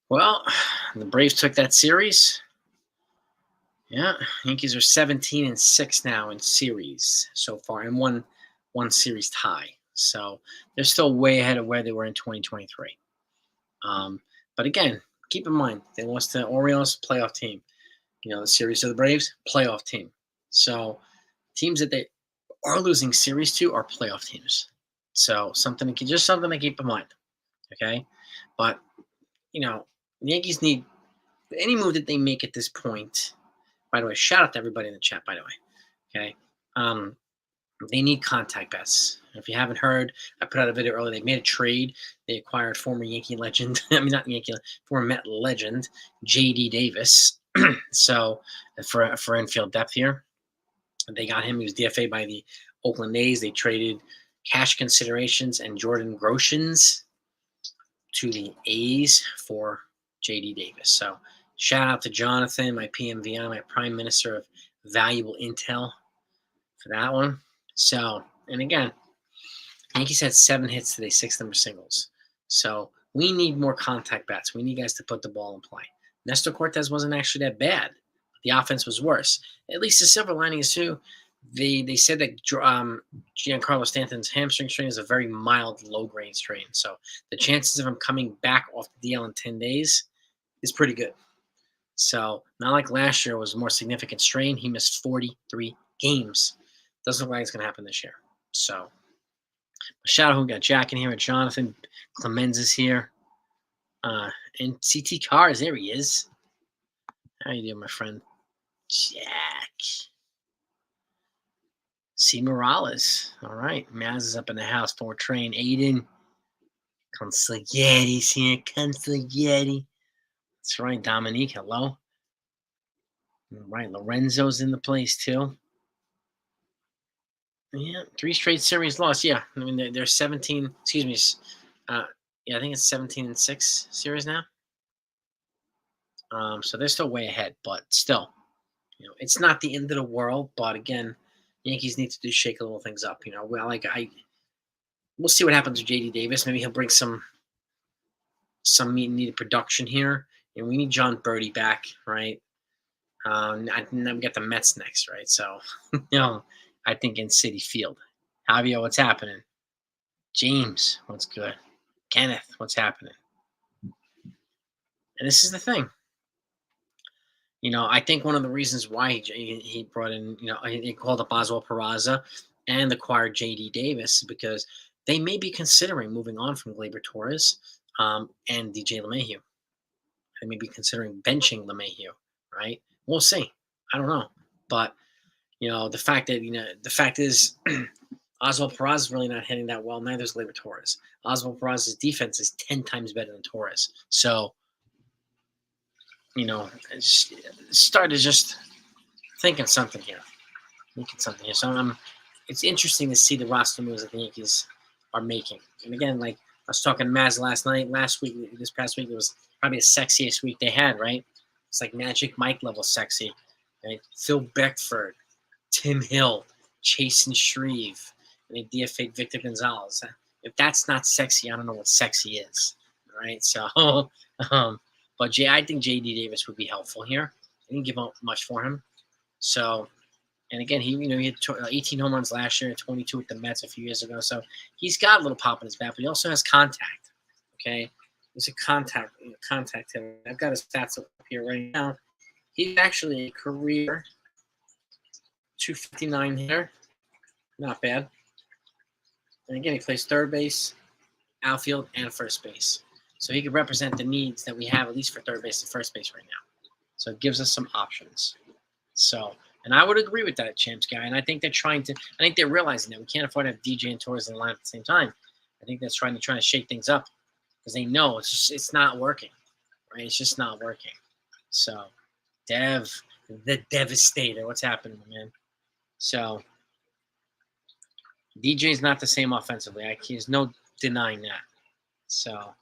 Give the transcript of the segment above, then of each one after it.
Well, the Braves took that series. Yeah, Yankees are 17-6 now in series so far, and one series tie. So they're still way ahead of where they were in 2023. Um, but again, keep in mind they lost to Orioles, playoff team. The series of the Braves, playoff team. So teams that they are losing series to are playoff teams. So something to keep in mind. Okay, but you know, the Yankees need any move that they make at this point. By the way, shout out to everybody in the chat. By the way, okay, um, they need contact bets. If you haven't heard, I put out a video earlier. They made a trade. They acquired former Yankee legend. I mean, not Yankee, former Met legend, J.D. Davis. So for infield depth here, they got him. He was DFA by the Oakland A's. They traded cash considerations and Jordan Groshans to the A's for J.D. Davis. So shout out to Jonathan, my PMVI, my Prime Minister of Valuable Intel, for that one. So, and again, Yankees had 7 hits today, 6 number singles. So we need more contact bats. We need guys to put the ball in play. Nestor Cortez wasn't actually that bad. The offense was worse. At least the silver lining is too. They said that Giancarlo Stanton's hamstring strain is a very mild, low-grade strain. So the chances of him coming back off the DL in 10 days is pretty good. So not like last year was a more significant strain. He missed 43 games. Doesn't look like it's going to happen this year. So shout out, we got Jack in here and Jonathan. Clemens is here. And CT Cars, there he is. How you doing, my friend? Jack. C. Morales. All right. Maz is up in the house. For train. Aiden. Consigliere's here. Consigliere. That's right. Dominique, hello. All right. Lorenzo's in the place, too. Yeah. 3 straight series loss. Yeah. I mean, they're 17. Excuse me. Yeah, I think it's 17-6 series now. So they're still way ahead, but still, it's not the end of the world. But again, Yankees need to shake a little things up. We'll see what happens with JD Davis. Maybe he'll bring some needed production here, and we need John Birdie back, right? And then we got the Mets next, right? So, I think in City Field. Javier, what's happening? James, what's good? Kenneth, what's happening? And this is the thing. I think one of the reasons why he brought in, he called up Oswald Peraza and acquired J.D. Davis because they may be considering moving on from Gleyber Torres and DJ LeMahieu. They may be considering benching LeMahieu, right? We'll see. I don't know. But, the fact is Oswald Peraza is really not hitting that well. Neither is Gleyber Torres. Oswald Peraza's defense is 10 times better than Torres. So, started just thinking something here. So it's interesting to see the roster moves that the Yankees are making. And again, like I was talking to Maz this past week, it was probably the sexiest week they had, right? It's like Magic Mike level sexy. Right? Phil Beckford, Tim Hill, Chasen Shreve, and they DFA'd Victor Gonzalez. If that's not sexy, I don't know what sexy is. Right? So, but I think J.D. Davis would be helpful here. I didn't give up much for him. So, and again, he had 18 home runs last year and 22 with the Mets a few years ago. So he's got a little pop in his bat, but he also has contact. Okay, he's a contact hitter. I've got his stats up here right now. He's actually a career 259 hitter. Not bad. And again, he plays third base, outfield, and first base. So he could represent the needs that we have, at least for third base and first base right now. So it gives us some options. So, and I would agree with that, Champs guy. And I think they're realizing that we can't afford to have DJ and Torres in the line at the same time. I think that's trying to shake things up because they know it's not working, right? It's just not working. So, Dev, the Devastator, what's happening, man? So, DJ's not the same offensively. There's no denying that. So,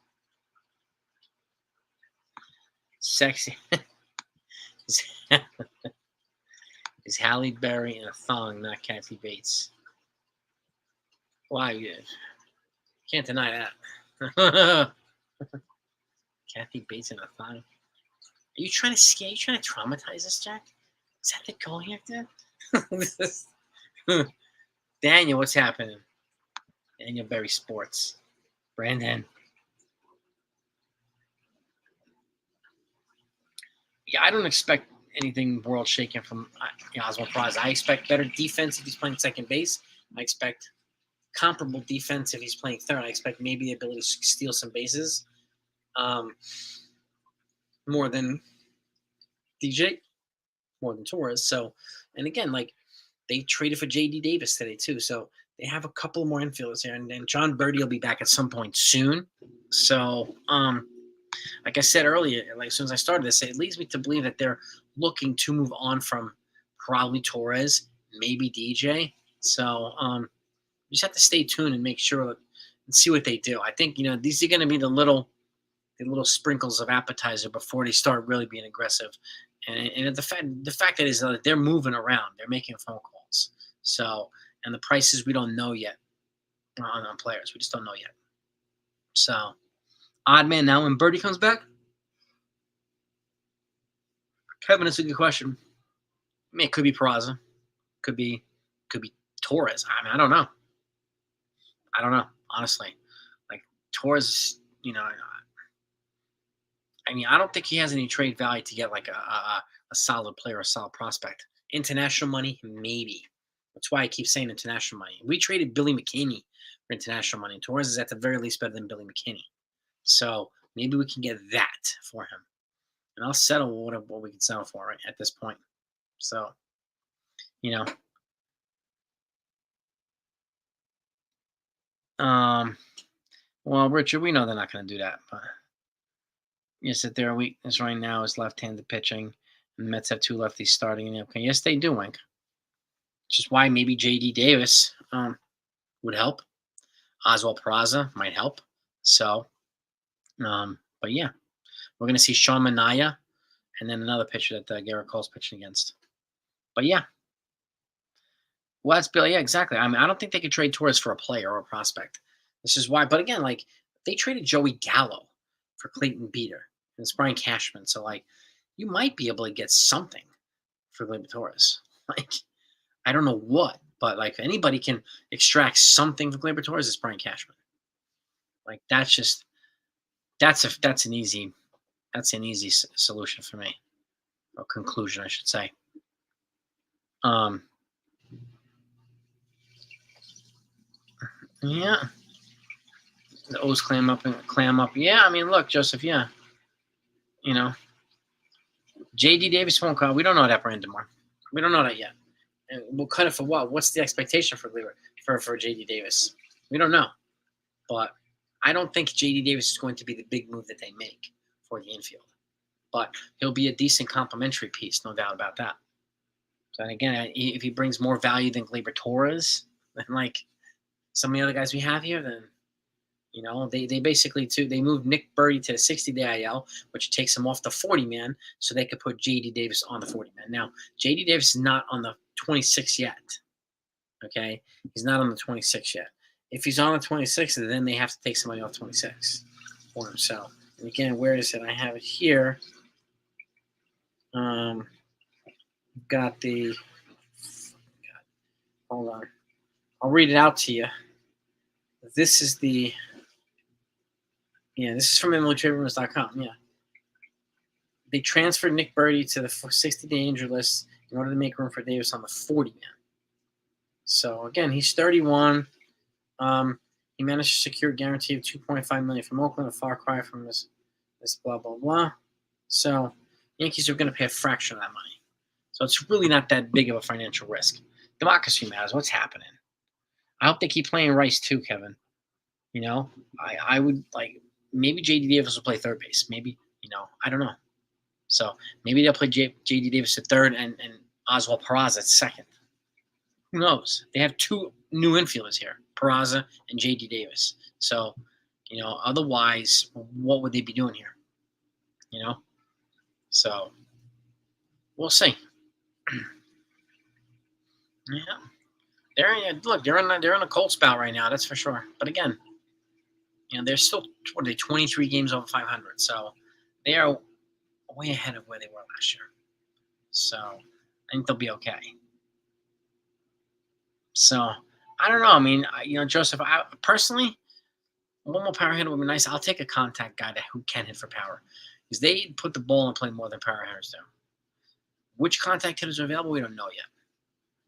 sexy. Is Halle Berry in a thong, not Kathy Bates? Why? Can't deny that. Kathy Bates in a thong. Are you trying to scare? Are you trying to traumatize us, Jack? Is that the goal here, dude? Daniel, what's happening? Daniel Berry Sports. Brandon. Yeah, I don't expect anything world shaking from Oswald Peraza. I expect better defense if he's playing second base. I expect comparable defense if he's playing third. I expect maybe the ability to steal some bases more than DJ, more than Torres. So, and again, like they traded for J.D. Davis today too. So they have a couple more infielders here, and then John Birdie will be back at some point soon. So, like I said earlier, like as soon as I started this, it leads me to believe that they're looking to move on from probably Torres, maybe DJ. So you just have to stay tuned and make sure and see what they do. I think these are going to be the little sprinkles of appetizer before they start really being aggressive. And the fact that is that they're moving around, they're making phone calls. So and the prices we don't know yet on players, we just don't know yet. So odd man now when Birdie comes back. Kevin, it's a good question. I mean, it could be Peraza, could be Torres. I mean, I don't know, honestly. Like Torres, I mean, I don't think he has any trade value to get like a solid player, a solid prospect. International money, maybe. That's why I keep saying international money. We traded Billy McKinney for international money. Torres is at the very least better than Billy McKinney. So maybe we can get that for him. And I'll settle what we can settle for right at this point. So, well, Richard, we know they're not going to do that, but yes, that their weakness right now is left-handed pitching. And the Mets have two lefties starting. Okay, yes, they do, Wink. Which is why maybe J.D. Davis would help. Oswald Peraza might help. So, but yeah, we're going to see Sean Manaea and then another pitcher that Garrett Cole's pitching against. But yeah. Well, that's Bill. Yeah, exactly. I mean, I don't think they could trade Torres for a player or a prospect. This is why. But again, like they traded Joey Gallo for Clayton Beater and it's Brian Cashman. So like, you might be able to get something for Gleyber Torres. Like, I don't know what, but like if anybody can extract something from Gleyber Torres, it's Brian Cashman. Like that's an easy solution for me, or conclusion, I should say. Yeah. The O's clam up. Yeah, I mean, look, Joseph, yeah. J.D. Davis won't call. We don't know that, Brandon Moore. We don't know that yet. And we'll cut it for what? What's the expectation for J.D. Davis? We don't know. But I don't think J.D. Davis is going to be the big move that they make for the infield. But he'll be a decent complementary piece, no doubt about that. So, and again, if he brings more value than Gleyber Torres, then like some of the other guys we have here, then they basically they moved Nick Birdie to the 60-day IL, which takes him off the 40-man, so they could put J.D. Davis on the 40-man. Now, J.D. Davis is not on the 26 yet. Okay, he's not on the 26 yet. If he's on the 26, then they have to take somebody off 26 for himself. And again, where is it? I have it here. Got the. Hold on. I'll read it out to you. This is the. Yeah, this is from MLBTradeRumors.com. Yeah. They transferred Nick Birdie to the 60-day injury list in order to make room for Davis on the 40-man. So, again, he's 31. He managed to secure a guarantee of $2.5 million from Oakland, a far cry from this blah, blah, blah. So, Yankees are going to pay a fraction of that money. So, it's really not that big of a financial risk. Democracy matters. What's happening? I hope they keep playing Rice too, Kevin. I would like maybe J.D. Davis will play third base. Maybe, I don't know. So maybe they'll play J.D. Davis at third and Oswald Peraza at second. Who knows? They have two new infielders here, Peraza and J.D. Davis. So, otherwise, what would they be doing here? So we'll see. Yeah. They're in a cold spout right now. That's for sure. But again, they're still 23 games over 500. So They are way ahead of where they were last year. So I think they'll be okay. So I don't know. I mean, Joseph, I personally, one more power hitter would be nice. I'll take a contact guy who can hit for power because they put the ball in play more than power hitters do. Which contact hitters are available, we don't know yet.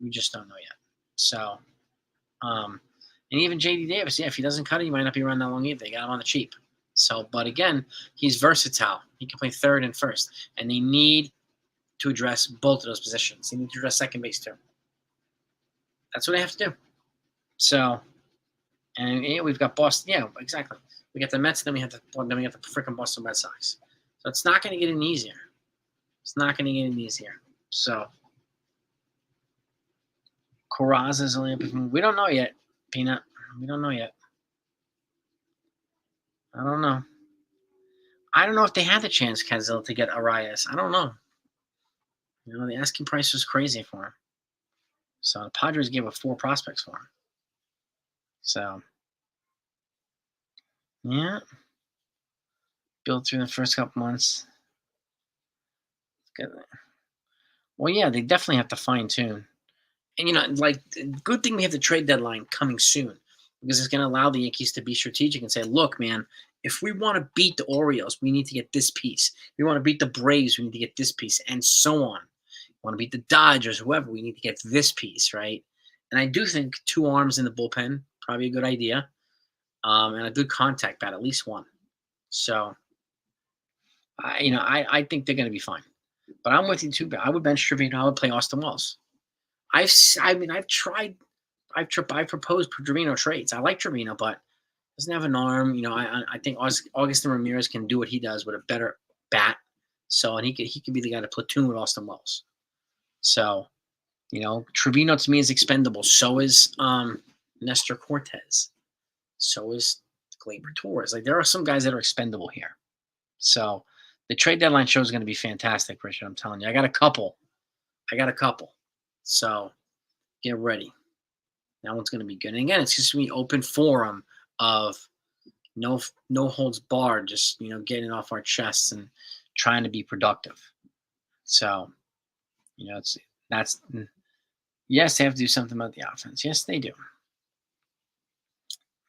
We just don't know yet. So, and even JD Davis, yeah, if he doesn't cut it, he might not be around that long either. They got him on the cheap. So, but again, he's versatile. He can play third and first, and they need to address both of those positions. They need to address second base too. That's what they have to do. So, and yeah, we've got Boston. Yeah, exactly. We got the Mets, then we got the freaking Boston Red Sox. So it's not going to get any easier. It's not going to get any easier. So Corazza's only. We don't know yet, Peanut. We don't know yet. I don't know. I don't know if they had the chance, Kazil, to get Arias. I don't know. The asking price was crazy for him. So the Padres gave up 4 prospects for him. So, yeah. Built through the first couple months. Good. Well, yeah, they definitely have to fine tune. And, good thing we have the trade deadline coming soon because it's going to allow the Yankees to be strategic and say, look, man, if we want to beat the Orioles, we need to get this piece. If we want to beat the Braves, we need to get this piece, and so on. Want to beat the Dodgers, whoever, we need to get this piece, right? And I do think 2 arms in the bullpen, probably a good idea, and a good contact bat, at least one. So, I think they're going to be fine. But I'm with you too. I would bench Trevino. I would play Austin Wells. I've proposed Trevino trades. I like Trevino, but doesn't have an arm. I think Augustin Ramirez can do what he does with a better bat. So, and he could be the guy to platoon with Austin Wells. So, Trevino to me is expendable. So is Nestor Cortez. So is Gleyber Torres. There are some guys that are expendable here. So the trade deadline show is going to be fantastic, Richard. I'm telling you. I got a couple. So get ready. That one's going to be good. And again, it's just going to be open forum of no holds barred, just, getting off our chests and trying to be productive. So, yes, they have to do something about the offense. Yes, they do.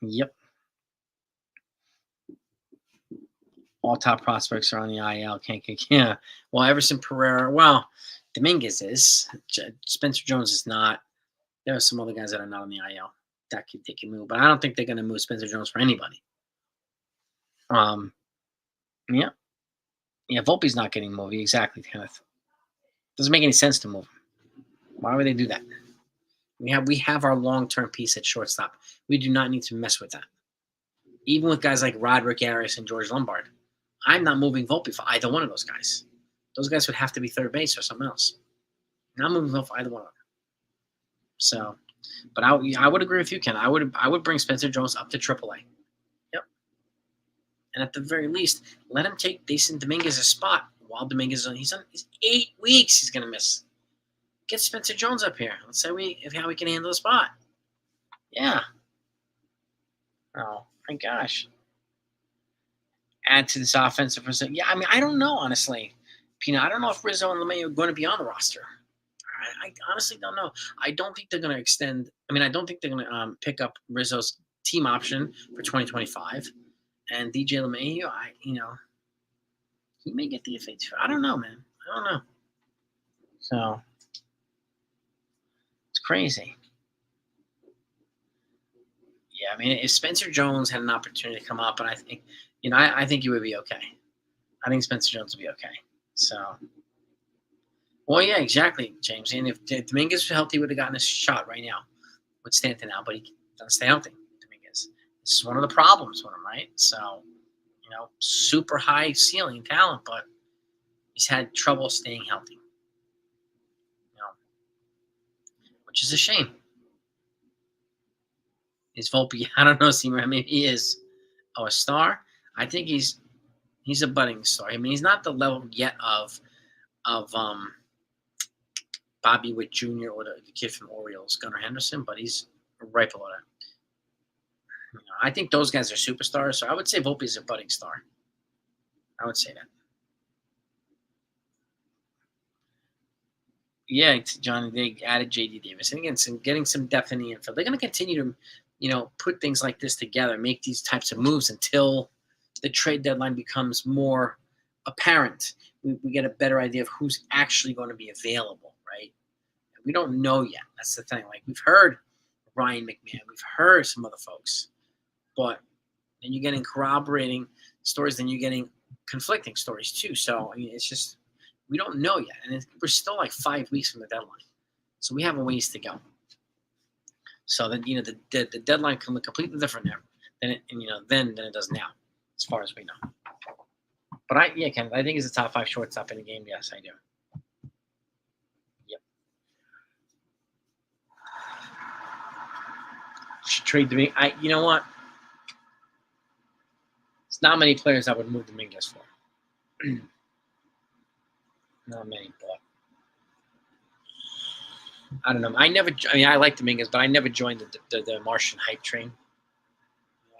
Yep. All top prospects are on the IL. Can't get, yeah. Well, Everson Pereira. Well, Dominguez is. Spencer Jones is not. There are some other guys that are not on the IL that they can move, but I don't think they're going to move Spencer Jones for anybody. Yeah. Yeah, Volpe's not getting moved. Exactly, Kenneth. Doesn't make any sense to move him. Why would they do that? We have our long-term piece at shortstop. We do not need to mess with that. Even with guys like Roderick Arias and George Lombard, I'm not moving Volpe for either one of those guys. Those guys would have to be third base or something else. I'm not moving Volpe for either one of them. So, but I would agree with you, Ken. I would bring Spencer Jones up to AAA. Yep. And at the very least, let him take Jason Dominguez's spot while Dominguez he's 8 weeks. He's gonna miss. Get Spencer Jones up here. Let's say how we can handle the spot. Yeah. Oh my gosh. Add to this offensive percent. Yeah, I mean, I don't know, honestly. Peanut, I don't know if Rizzo and LeMay are going to be on the roster. I honestly don't know. I don't think they're going to extend. I mean, I don't think they're going to pick up Rizzo's team option for 2025. And DJ LeMahieu, he may get the FA too. I don't know, man. I don't know. So it's crazy. Yeah, I mean, if Spencer Jones had an opportunity to come up, and I think, I think he would be okay. I think Spencer Jones would be okay. So, well, yeah, exactly, James. And if Dominguez was healthy, he would have gotten a shot right now with Stanton now, but he doesn't stay healthy, Dominguez. This is one of the problems with him, right? So, super high ceiling talent, but he's had trouble staying healthy, which is a shame. Is Volpe? I don't know, Seymour. I mean, he is a star. I think he's a budding star. I mean, he's not the level yet of Bobby Witt Jr. or the kid from Orioles, Gunnar Henderson, but he's right below that. I think those guys are superstars, so I would say Volpe is a budding star. I would say that. Yeah, John, they added J.D. Davis, and again, getting some depth in the infield. They're going to continue to, put things like this together, make these types of moves until the trade deadline becomes more apparent. We get a better idea of who's actually going to be available, right? We don't know yet. That's the thing. Like we've heard Ryan McMahon, we've heard some other folks, but then you're getting corroborating stories, then you're getting conflicting stories too. So I mean, it's just we don't know yet, and we're still like 5 weeks from the deadline, so we have a ways to go. So that the deadline can look completely different now than it does now, as far as we know. But Ken, I think he's a top 5 shortstop in the game. Yes, I do. Yep. Should trade Dominguez. You know what? It's not many players I would move Dominguez for. Not many, but I don't know. I like Dominguez, but I never joined the Martian hype train.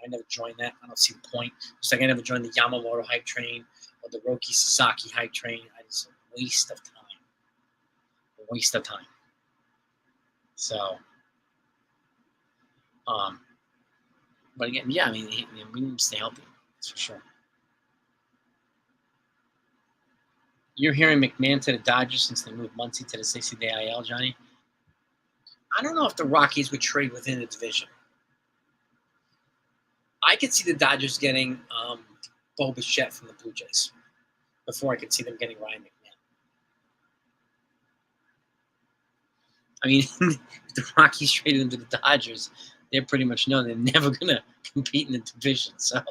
I never joined that. I don't see the point. Just like I never joined the Yamamoto hype train or the Roki Sasaki hype train. It's a waste of time. A waste of time. So, but again, yeah, I mean, we need to stay healthy. That's for sure. You're hearing McMahon to the Dodgers since they moved Muncy to the 60-day IL, Johnny? I don't know if the Rockies would trade within the division. I could see the Dodgers getting Bo Bichette from the Blue Jays before I could see them getting Ryan McMahon. I mean, if the Rockies traded him to the Dodgers, they pretty much know they're never going to compete in the division. So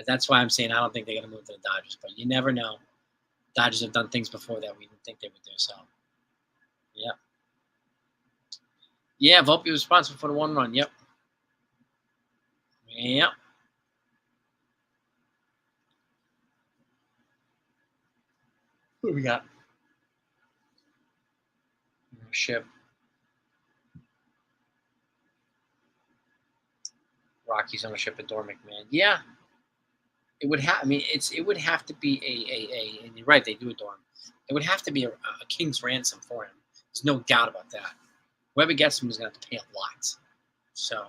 that's why I'm saying I don't think they're going to move to the Dodgers. But you never know. Dodgers have done things before that we didn't think they would do. So, yeah. Yeah, Volpe was responsible for the 1 run. Yep. Yep. Who we got? Ship. Rockies ownership at Door McMahon. Yeah. It would have. I mean, it would have to be a. And you're right, they do adore him. It would have to be a king's ransom for him. There's no doubt about that. Whoever gets him is going to have to pay a lot. So,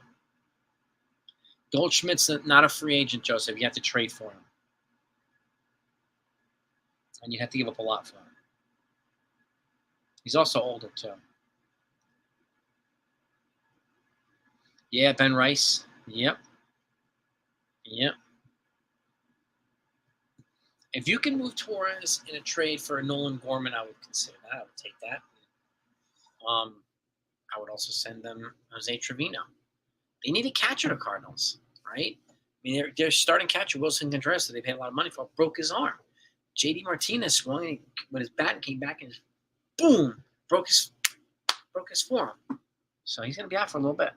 Goldschmidt's not a free agent, Joseph. You have to trade for him, and you have to give up a lot for him. He's also older too. Yeah, Ben Rice. Yep. If you can move Torres in a trade for a Nolan Gorman, I would consider that. I would take that. I would also send them Jose Trevino. They need a catcher, the Cardinals, right? I mean, their starting catcher, Wilson Contreras, that they paid a lot of money for, broke his arm. JD Martinez swung when his bat came back and boom, broke his forearm. So he's going to be out for a little bit.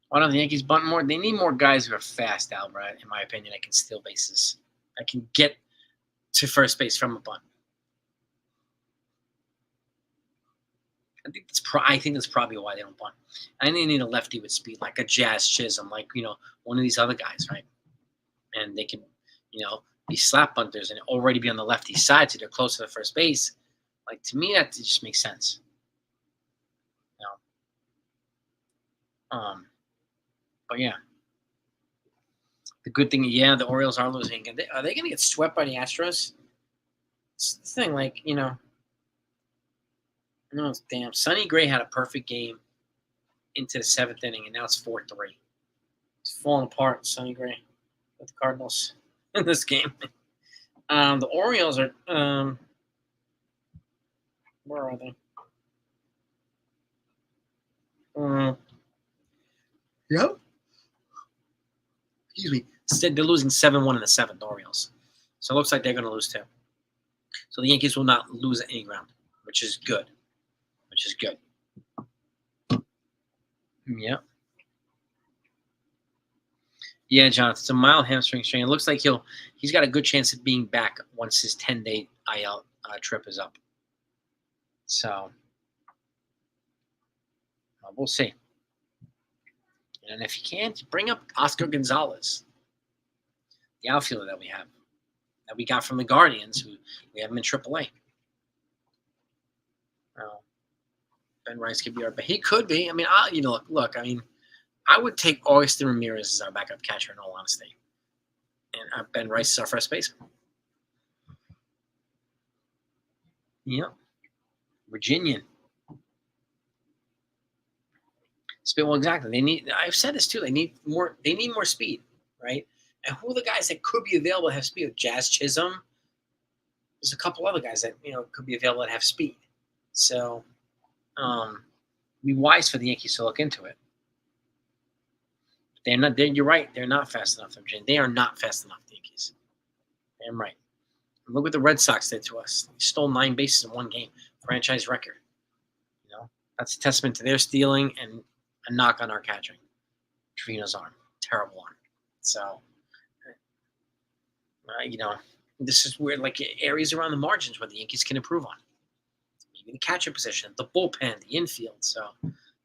Why don't the Yankees bunt more? They need more guys who are fast, Albert, in my opinion, that can steal bases. That can get to first base from a bunt. I think that's probably why they don't bunt. I think they need a lefty with speed, like a Jazz Chisholm, like one of these other guys, right? And they can, be slap bunters and already be on the lefty side, so they're close to the first base. Like to me, that just makes sense. But yeah, the good thing, the Orioles are losing. Are they going to get swept by the Astros? It's the thing, like no, damn. Sonny Gray had a perfect game into the 7th inning, and now it's 4-3. He's falling apart, Sonny Gray, with the Cardinals in this game. The Orioles are where are they? Yep. Excuse me. Instead, they're losing 7-1 in the 7th, the Orioles. So it looks like they're going to lose too. So the Yankees will not lose any ground, which is good. Yep. Yeah, Jonathan, it's a mild hamstring strain. It looks like he's got a good chance of being back once his 10-day IL trip is up. So we'll see. And if you can't, bring up Oscar Gonzalez, the outfielder that we got from the Guardians, who we have him in AAA. Ben Rice could be our, but he could be. I mean, look. I mean, I would take Austin Ramirez as our backup catcher in all honesty, and Ben Rice is our first baseman. Yep, Virginian. Well, exactly. They need. I've said this too. They need more. They need more speed, right? And who are the guys that could be available to have speed? Jazz Chisholm. There's a couple other guys that could be available that have speed. So, it'd be wise for the Yankees to look into it. They're not. You're right. They're not fast enough. They are not fast enough. The Yankees. I'm right. Look what the Red Sox did to us. They stole 9 bases in one game, franchise record. That's a testament to their stealing and a knock on our catching. Trevino's arm, terrible arm. So, this is where areas around the margins where the Yankees can improve on. Maybe the catcher position, the bullpen, the infield. So,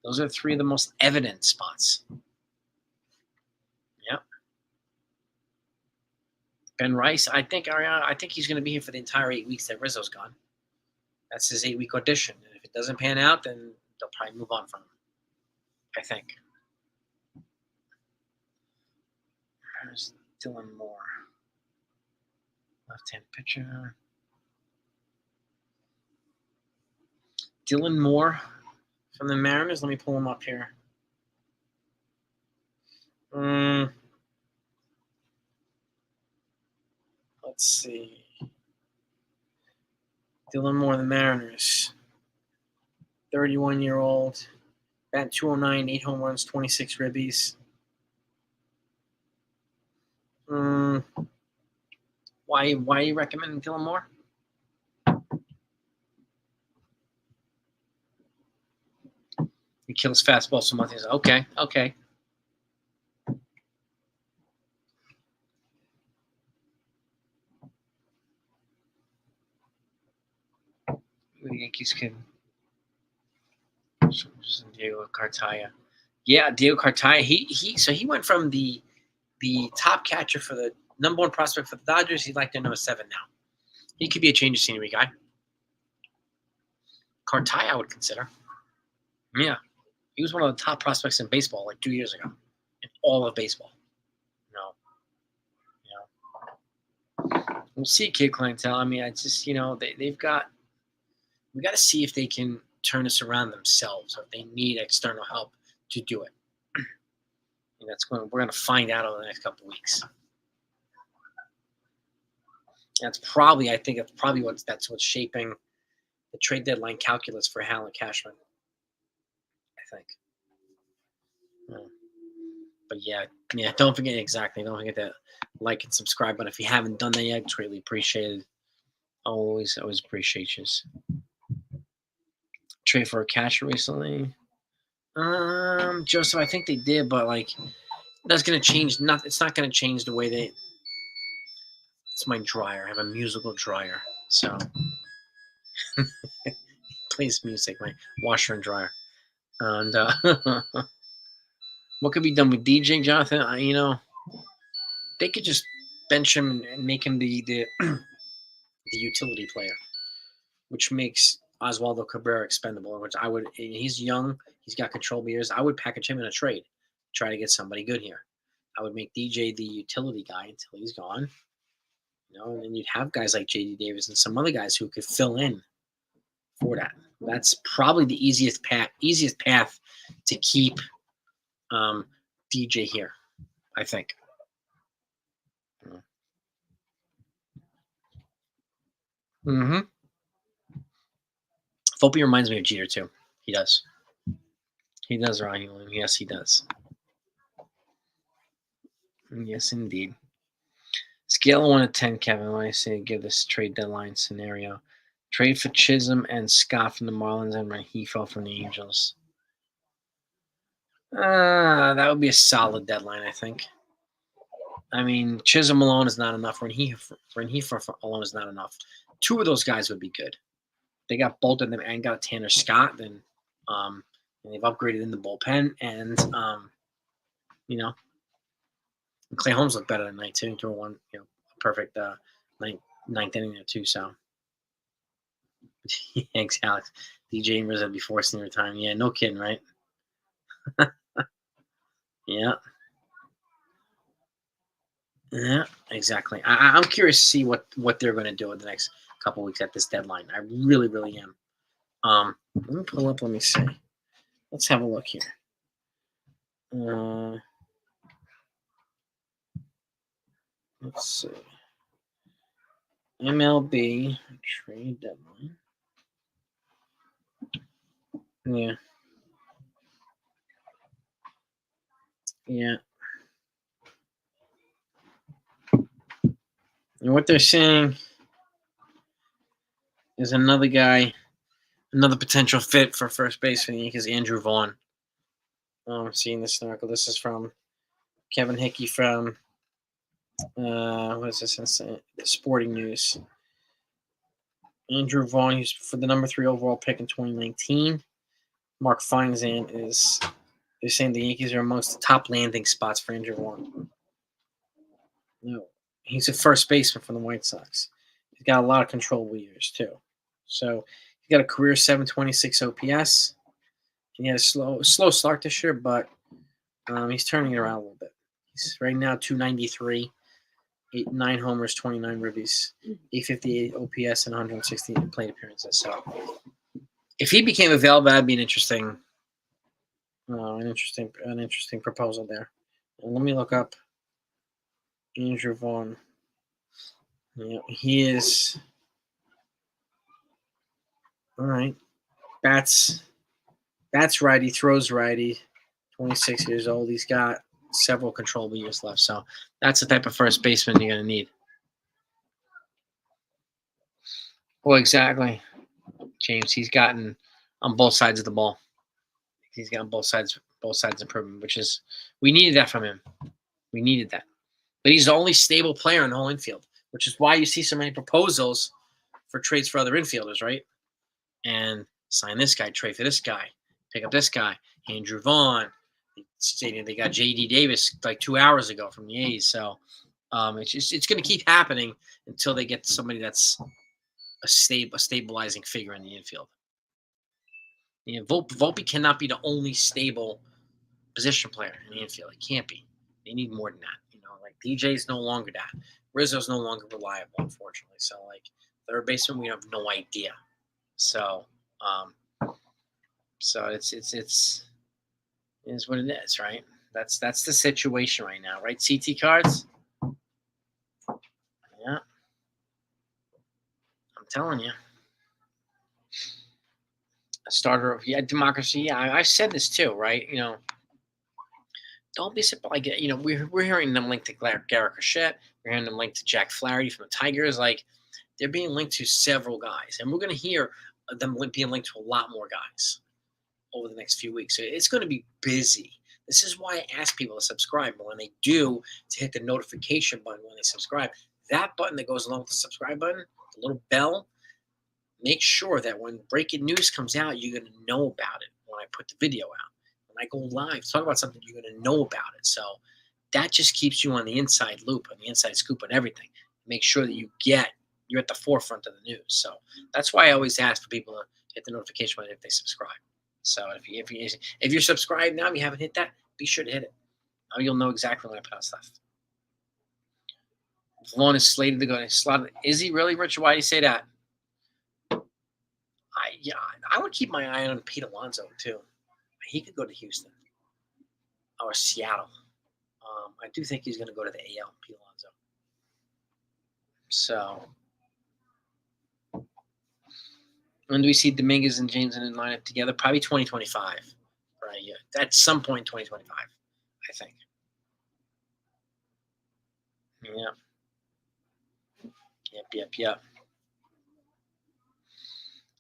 those are 3 of the most evident spots. Yep. Ben Rice, I think he's going to be here for the entire 8 weeks that Rizzo's gone. That's his 8-week audition. And if it doesn't pan out, then they'll probably move on from him. I think. There's Dylan Moore. Left-hand pitcher. Dylan Moore from the Mariners. Let me pull him up here. Let's see. Dylan Moore, the Mariners. 31-year-old. Bat 209, 8 home runs, 26 ribbies. Why are you recommending Dylan Moore? He kills fastball so much. Okay. The Yankees can. Diego Cartaya. Yeah, Diego Cartaya. He went from the top catcher for the number 1 prospect for the Dodgers. He's like their number 7 now. He could be a change of scenery guy. Cartaya, I would consider. Yeah, he was one of the top prospects in baseball 2 years ago, in all of baseball. We'll see, kid clientele. I mean, I just they've got. We got to see if they can turn this around themselves, or if they need external help to do it. And we're going to find out over the next couple of weeks. That's probably what's shaping the trade deadline calculus for Hal and Cashman. I think. But yeah, don't forget to like and subscribe. But if you haven't done that yet, it's greatly appreciated. Always appreciate you. Trade for a catcher recently. Joseph, I think they did, but that's gonna change. It's not gonna change the way they. It's my dryer. I have a musical dryer, so plays music. My washer and dryer, and what could be done with DJ Jonathan? They could just bench him and make him the the utility player, which makes Oswaldo Cabrera expendable. Which I would. He's young. He's got control years. I would package him in a trade. Try to get somebody good here. I would make DJ the utility guy until he's gone. And then you'd have guys like J.D. Davis and some other guys who could fill in for that. That's probably the easiest path to keep DJ here, I think. Volpe reminds me of Jeter too. He does. He does, Ryan. Yes, he does. Yes, indeed. Scale of 1 to 10, Kevin. When I say give this trade deadline scenario, trade for Chisholm and Scott from the Marlins and Rengifo from the Angels. That would be a solid deadline, I think. I mean, Chisholm alone is not enough. Rengifo alone is not enough. 2 of those guys would be good. They got both of them and got Tanner Scott. Then, and they've upgraded in the bullpen, and Clay Holmes looked better tonight too. Threw one, perfect ninth inning there too. So, Yanks, Alex. DJ and Rizzo before senior time. Yeah, no kidding, right? Yeah. Yeah, exactly. I'm curious to see what they're going to do in the next couple weeks at this deadline. I really, really am. Let me pull up. Let me see. Let's have a look here. Let's see. MLB trade deadline. Yeah. Yeah. And what they're saying is another guy, another potential fit for first base for the Yankees, Andrew Vaughn. I'm seeing this article. This is from Kevin Hickey from what is this? Sporting News. Andrew Vaughn, he's for the number 3 overall pick in 2019. Mark Feinstein is they're saying the Yankees are amongst the top landing spots for Andrew Vaughn. No, he's a first baseman for the White Sox. He's got a lot of controllable years too. So he got a career 726 OPS. He had a slow start this year, but he's turning it around a little bit. He's right now 293, 9 homers, 29 ribbies, 858 OPS, and 168 plate appearances. So if he became available, that'd be an interesting proposal there. And let me look up Andrew Vaughn. Yeah, he is all right. Bats righty, throws righty. 26 years old. He's got several controllable years left. So that's the type of first baseman you're going to need. Well, exactly, James. He's gotten on both sides of the ball. He's gotten both sides improvement, which is we needed that from him. We needed that. But he's the only stable player in the whole infield, which is why you see so many proposals for trades for other infielders, right? And sign this guy, trade for this guy, pick up this guy, Andrew Vaughn. They got J.D. Davis like 2 hours ago from the A's. So it's going to keep happening until they get somebody that's a stabilizing figure in the infield. You know, Volpe cannot be the only stable position player in the infield. It can't be. They need more than that. You know, like DJ's no longer that. Rizzo's no longer reliable, unfortunately. So like third baseman, we have no idea. So it's what it is, right? That's the situation right now, right? CT cards. Yeah, I'm telling you. A starter of democracy. Yeah, I've said this too, right? You know, don't be surprised. Like, you know, we're hearing them linked to Garrett Cachette. We're hearing them linked to Jack Flaherty from the Tigers. Like, they're being linked to several guys, and we're going to hear them being linked to a lot more guys over the next few weeks. So it's going to be busy. This is why I ask people to subscribe. But when they do, to hit the notification button when they subscribe. That button that goes along with the subscribe button, the little bell, make sure that when breaking news comes out, you're going to know about it when I put the video out. When I go live, talk about something, you're going to know about it. So that just keeps you on the inside loop, on the inside scoop on everything. Make sure that you're at the forefront of the news. So that's why I always ask for people to hit the notification button if they subscribe. So if you're subscribed now, and you haven't hit that, be sure to hit it. Now you'll know exactly when I put out stuff. Vaughn is slated to go. Is he really, Rich? Why do you say that? I would keep my eye on Pete Alonso too. He could go to Houston or Seattle. I do think he's going to go to the AL, Pete Alonso. So when do we see Dominguez and James in the lineup together? Probably 2025. Right? Yeah, at some point in 2025, I think. Yeah. Yep.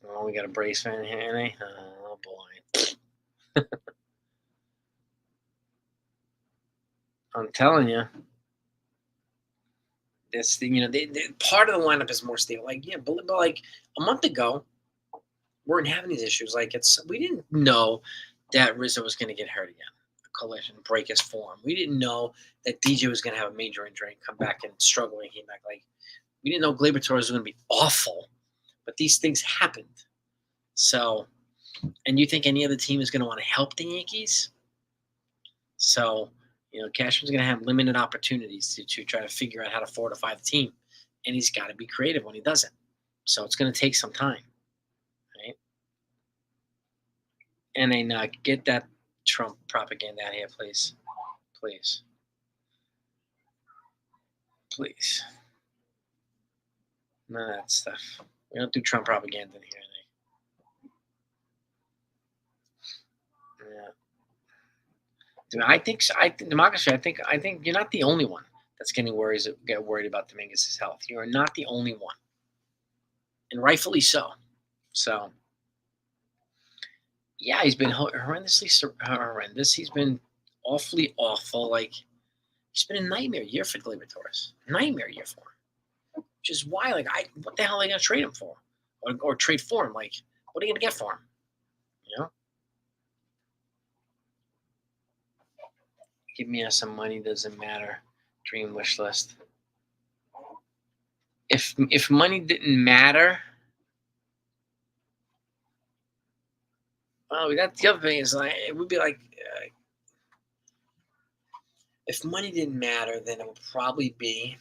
Oh, we got a Braves fan here, eh? Oh boy. I'm telling you. This thing, you know, part of the lineup is more stable. Like, yeah, but like a month ago, we weren't having these issues. Like, we didn't know that Rizzo was going to get hurt again, a collision, break his form. We didn't know that DJ was going to have a major injury and come back and struggle when he came back. Like, we didn't know Gleyber Torres was going to be awful But these things happened. So, and you think any other team is going to want to help the Yankees? So, Cashman's going to have limited opportunities to try to figure out how to fortify the team. And he's got to be creative when he does it. So it's going to take some time, right? And then get that Trump propaganda out here, please. Please. Please. None of that stuff. We don't do Trump propaganda in here. Yeah. Dude, I think so. I think democracy. I think you're not the only one that's get worried about Dominguez's health. You are not the only one, and rightfully so. So, yeah, he's been horrendously horrendous. He's been awfully awful. Like, it's been a nightmare year for Gleyber Torres. Nightmare year for him. Which is why, like, what the hell are they gonna trade him for, or trade for him? Like, what are you gonna get for him? You know, give me some money. Doesn't matter. Dream wish list. If money didn't matter, well, that's the other thing is like it would be like if money didn't matter, then it would probably be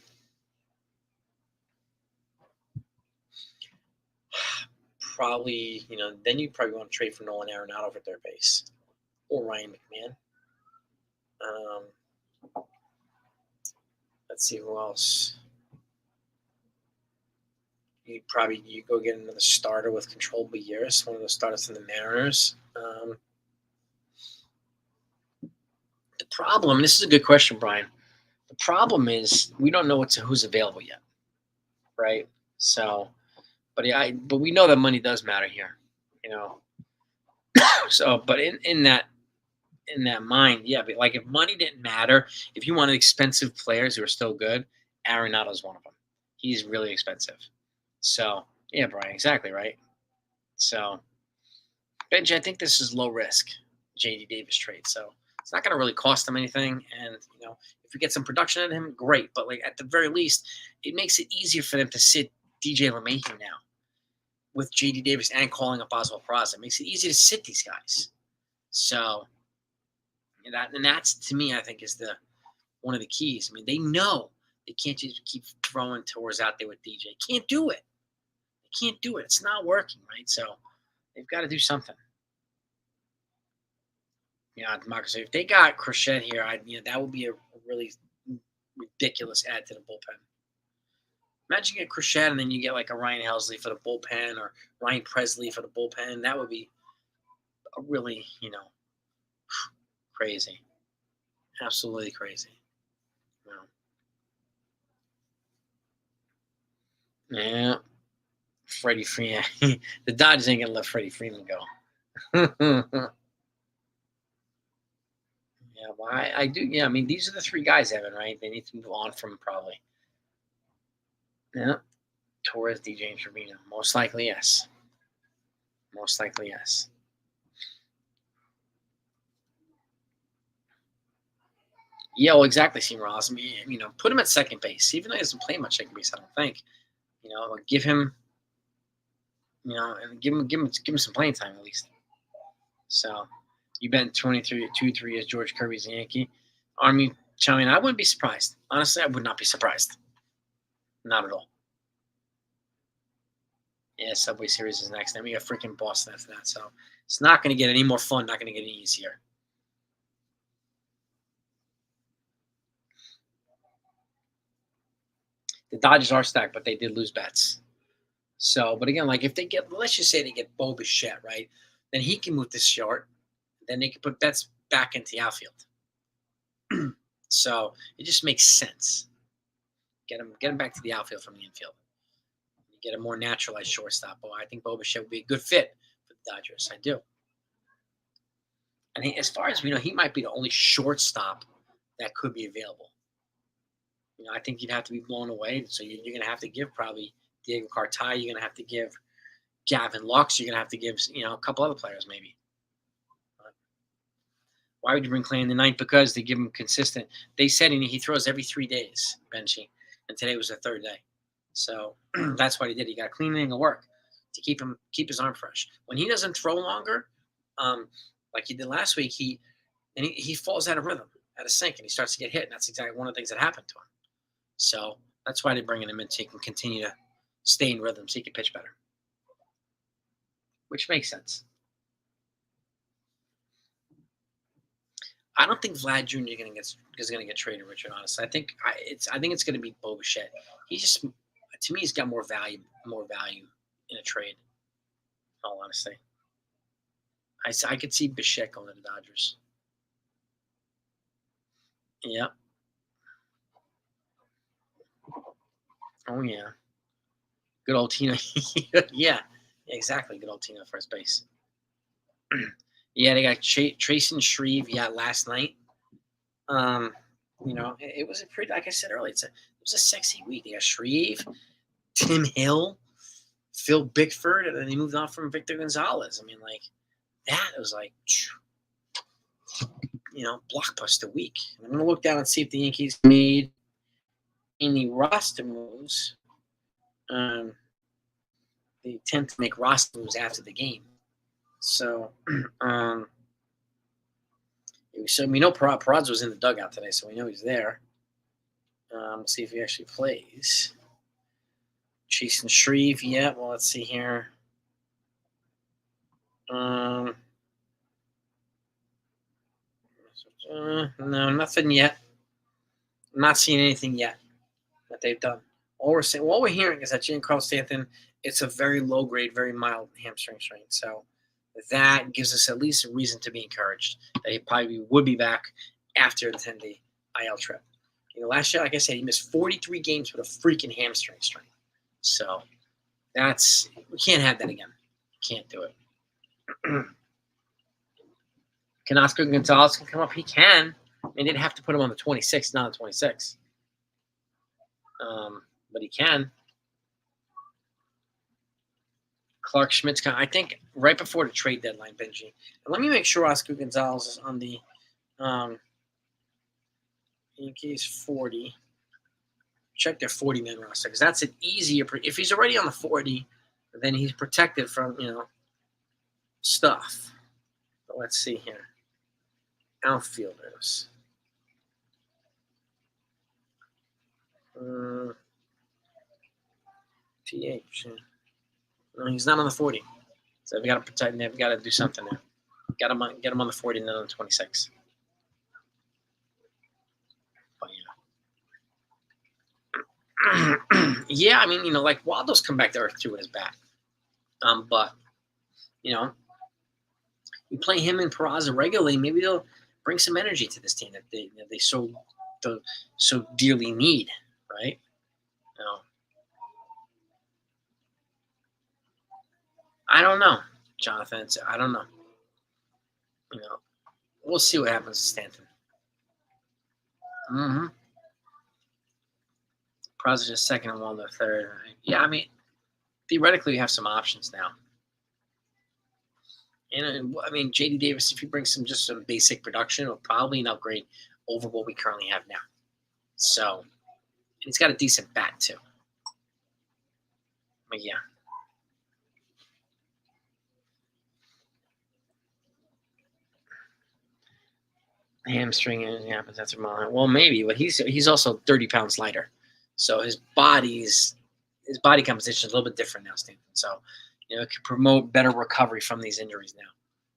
then you probably want to trade for Nolan Arenado for third base or Ryan McMahon. Let's see who else. You go get another starter with controllable years, one of those starters from the Mariners. The problem, this is a good question, Brian. The problem is we don't know who's available yet, right? So, but we know that money does matter here, you know. So, but in that mind, yeah, but like if money didn't matter, if you wanted expensive players who are still good, Arenado's one of them. He's really expensive. So, yeah, Brian, exactly right. So, Benji, I think this is low risk, JD Davis trade. So it's not going to really cost them anything. And, if we get some production out of him, great. But, like, at the very least, it makes it easier for them to sit DJ LeMahieu now with JD Davis and calling up Oswald Peraza. It makes it easy to sit these guys. So, and that's, to me, I think, is one of the keys. I mean, they know they can't just keep throwing tours out there with DJ. Can't do it. They can't do it. It's not working, right? So they've got to do something. Democracy. If they got Crochet here, that would be a really ridiculous add to the bullpen. Imagine you get Crochet and then you get like a Ryan Helsley for the bullpen or Ryan Presley for the bullpen. That would be a really, crazy. Absolutely crazy. Yeah. Freddie Freeman. The Dodgers ain't going to let Freddie Freeman go. Yeah, well, I do. Yeah, I mean, these are the three guys, Evan, right? They need to move on from probably. Yeah. Torres, DJ, and Trevino. Most likely, yes. Most likely, yes. Yeah, well, exactly, Steve Ross. I mean, put him at second base. Even though he doesn't play much second base, I don't think. Give him, and give him some playing time at least. So, you've been 23 years George Kirby's a Yankee. I mean, I wouldn't be surprised. Honestly, I would not be surprised. Not at all. Yeah, Subway Series is next. Then we got freaking Boston after that. So it's not going to get any more fun. Not going to get any easier. The Dodgers are stacked, but they did lose bets. So, but again, like if they get, let's just say they get Bo Bichette, right? Then he can move this short. Then they can put bets back into the outfield. So it just makes sense. Get him back to the outfield from the infield. You get a more naturalized shortstop. Well, I think Bo Bichette would be a good fit for the Dodgers. I do. And as far as we know, he might be the only shortstop that could be available. I think you'd have to be blown away. So you're going to have to give probably Diego Cartaya. You're going to have to give Gavin Lux. You're going to have to give, a couple other players maybe. Why would you bring Clay in the ninth? Because they give him consistent. They said he throws every 3 days, Benji, and today was the third day. So that's what he did. He got clean inning of work. to keep his arm fresh. When he doesn't throw longer, like he did last week, he falls out of rhythm, out of sync, and he starts to get hit. And that's exactly one of the things that happened to him. So that's why they're bringing him in so he can continue to stay in rhythm, so he can pitch better, which makes sense. I don't think Vlad Jr. is going to get traded, Richard. Honestly, I think it's going to be Bo Bichette. He just, to me, he's got more value in a trade. In all honesty, I could see Bichette going to the Dodgers. Yep. Oh yeah. Good old Tino. Yeah. Exactly. Good old Tino first base. Yeah, they got Trace and Shreve. Yeah, last night. Um, it was a pretty, like I said earlier, it was a sexy week. They got Shreve, Tim Hill, Phil Bickford, and then they moved on from Victor Gonzalez. I mean, like that was like, blockbuster week. I'm gonna look down and see if the Yankees made any roster moves. They tend to make roster moves after the game, so so we know Peraz was in the dugout today, so we know he's there. Let's see if he actually plays. Chase and Shreve, yeah. Well, let's see here. No, nothing yet. I'm not seeing anything yet that they've done. All we're hearing is that Giancarlo Stanton, it's a very low grade, very mild hamstring strain. So that gives us at least a reason to be encouraged that he probably would be back after the 10-day IL trip. Last year, like I said, he missed 43 games with a freaking hamstring strain. So we can't have that again. Can't do it. Can Oscar Gonzalez come up? He can. They didn't have to put him on the 26th, not the 26th. But he can. Clark Schmidt's I think right before the trade deadline, Benji. And let me make sure Oscar Gonzalez is on the Yankees 40. Check their 40-man roster because that's an easier. If he's already on the 40, then he's protected from stuff. But let's see here. Outfielders. PH. No, he's not on the 40. So we got to protect him. They've got to do something there. Get him on the 40 and then on the 26. But yeah, I mean, like Waldo's come back to earth too with his bat. But you play him and Peraza regularly, maybe they'll bring some energy to this team that they so dearly need, right? I don't know, Jonathan. I don't know. We'll see what happens to Stanton. Mm-hmm. Peraza just second and Waldo third. Yeah, I mean, theoretically, we have some options now. And I mean, JD Davis, if he brings some basic production, will probably an upgrade over what we currently have now. So, and he's got a decent bat too. But yeah. Hamstring happens after mile. Well, maybe, but he's also 30 pounds lighter, so his body composition is a little bit different now, Stanton. So, it could promote better recovery from these injuries now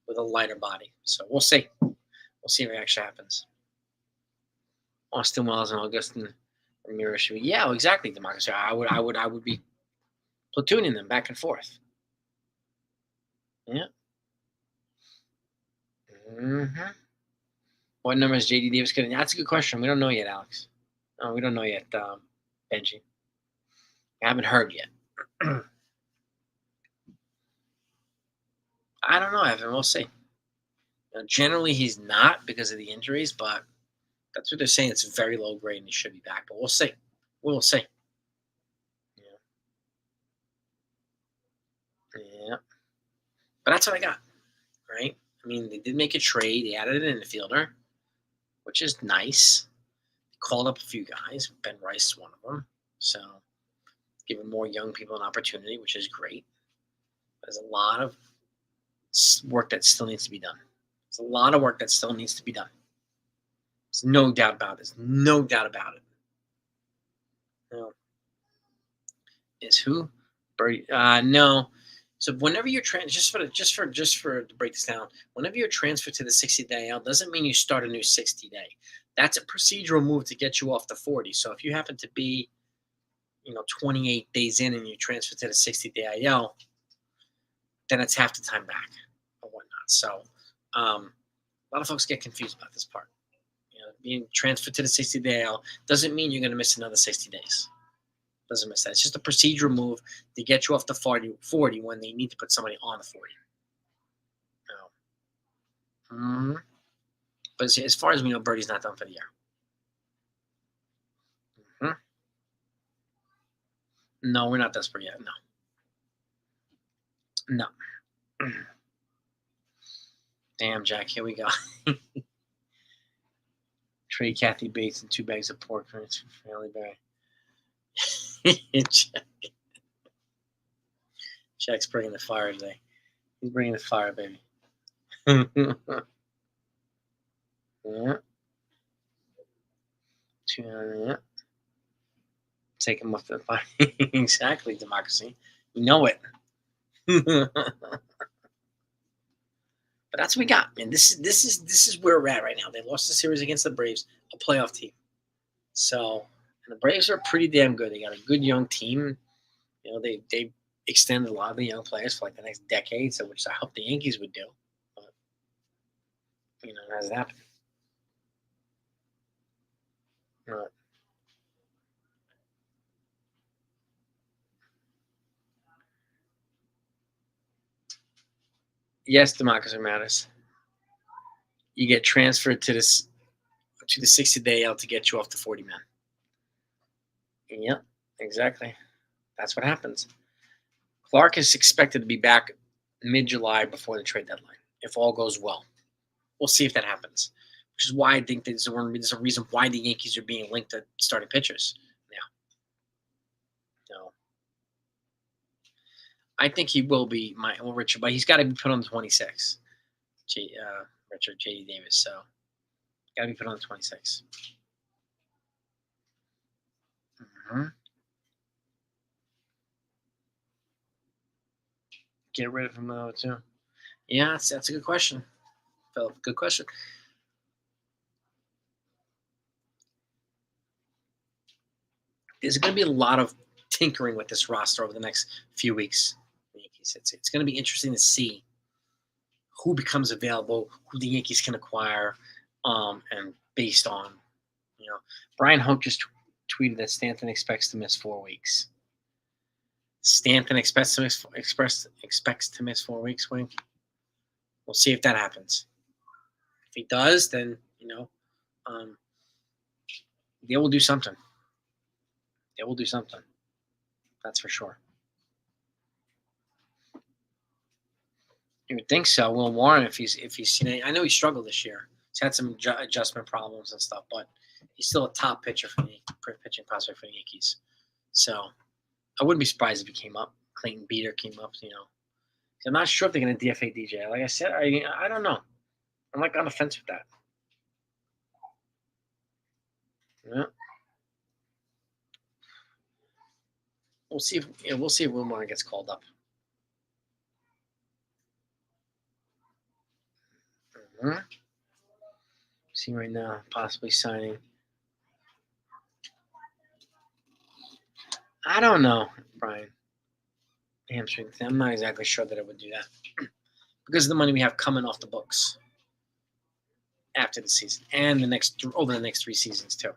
with a lighter body. So we'll see. We'll see if it actually happens. Austin Wells and Augustin Ramirez should be. Yeah, well, exactly, Demarcus. I would be platooning them back and forth. Yeah. Mm-hmm. What number is JD Davis getting? That's a good question. We don't know yet, Alex. No, we don't know yet, Benji. I haven't heard yet. I don't know, Evan. We'll see. Generally, he's not because of the injuries, but that's what they're saying. It's very low grade and he should be back. But we'll see. We'll see. Yeah. But that's what I got, right? I mean, they did make a trade. They added an infielder, which is nice. They called up a few guys. Ben Rice is one of them. So giving more young people an opportunity, which is great. There's a lot of work that still needs to be done. There's a lot of work that still needs to be done. There's no doubt about it. There's no doubt about it. No. Is who? Birdie? No. So whenever you're just for to break this down, whenever you're transferred to the 60-day out, doesn't mean you start a new 60-day. That's a procedural move to get you off the 40. So if you happen to be, 28 days in and you transfer to the 60-day IL, then it's half the time back or whatnot. So a lot of folks get confused about this part. Being transferred to the 60-day IL doesn't mean you're going to miss another 60 days. Doesn't miss that. It's just a procedural move to get you off the 40 when they need to put somebody on the 40. But as far as we know, Birdie's not done for the year. No, we're not desperate yet. No. Damn, Jack. Here we go. Trade Kathy Bates and 2 bags of pork for Halle Berry. Jack's bringing the fire today. He's bringing the fire, baby. Yeah. Yeah. Take him off the fire. Exactly, democracy. You know it. But that's what we got, man. This is where we're at right now. They lost the series against the Braves, a playoff team. So, and the Braves are pretty damn good. They got a good young team. They extended a lot of the young players for like the next decade, so which I hope the Yankees would do. But it hasn't happened. Yes, democracy matters. You get transferred to the 60-day out to get you off the 40 man. Yep, exactly. That's what happens. Clark is expected to be back mid-July before the trade deadline, if all goes well. We'll see if that happens, which is why I think there's a reason why the Yankees are being linked to starting pitchers now. I think he will be Richard, but he's got to be put on the 26. Richard J.D. Davis, so got to be put on the 26. Get rid of him though too. Yeah, that's a good question, Philip. Good question. There's going to be a lot of tinkering with this roster over the next few weeks. It's going to be interesting to see who becomes available, who the Yankees can acquire, and based on, Brian Hoke just tweeted that Stanton expects to miss 4 weeks. Stanton expects to miss 4 weeks. Wink. We'll see if that happens. If he does, then they will do something. They will do something. That's for sure. You would think so. Will Warren, if he's seen, I know he struggled this year. He's had some adjustment problems and stuff, but he's still a top pitcher for the pitching prospect for the Yankees. So I wouldn't be surprised if he came up. Clayton Beater came up. I'm not sure if they're going to DFA DJ. Like I said, I don't know. I'm like on the fence with that. Yeah. We'll see if Will Warren gets called up. See right now, possibly signing. I don't know, Brian. Hamstring thing. I'm not exactly sure that it would do that because of the money we have coming off the books after the season and over the next 3 seasons too.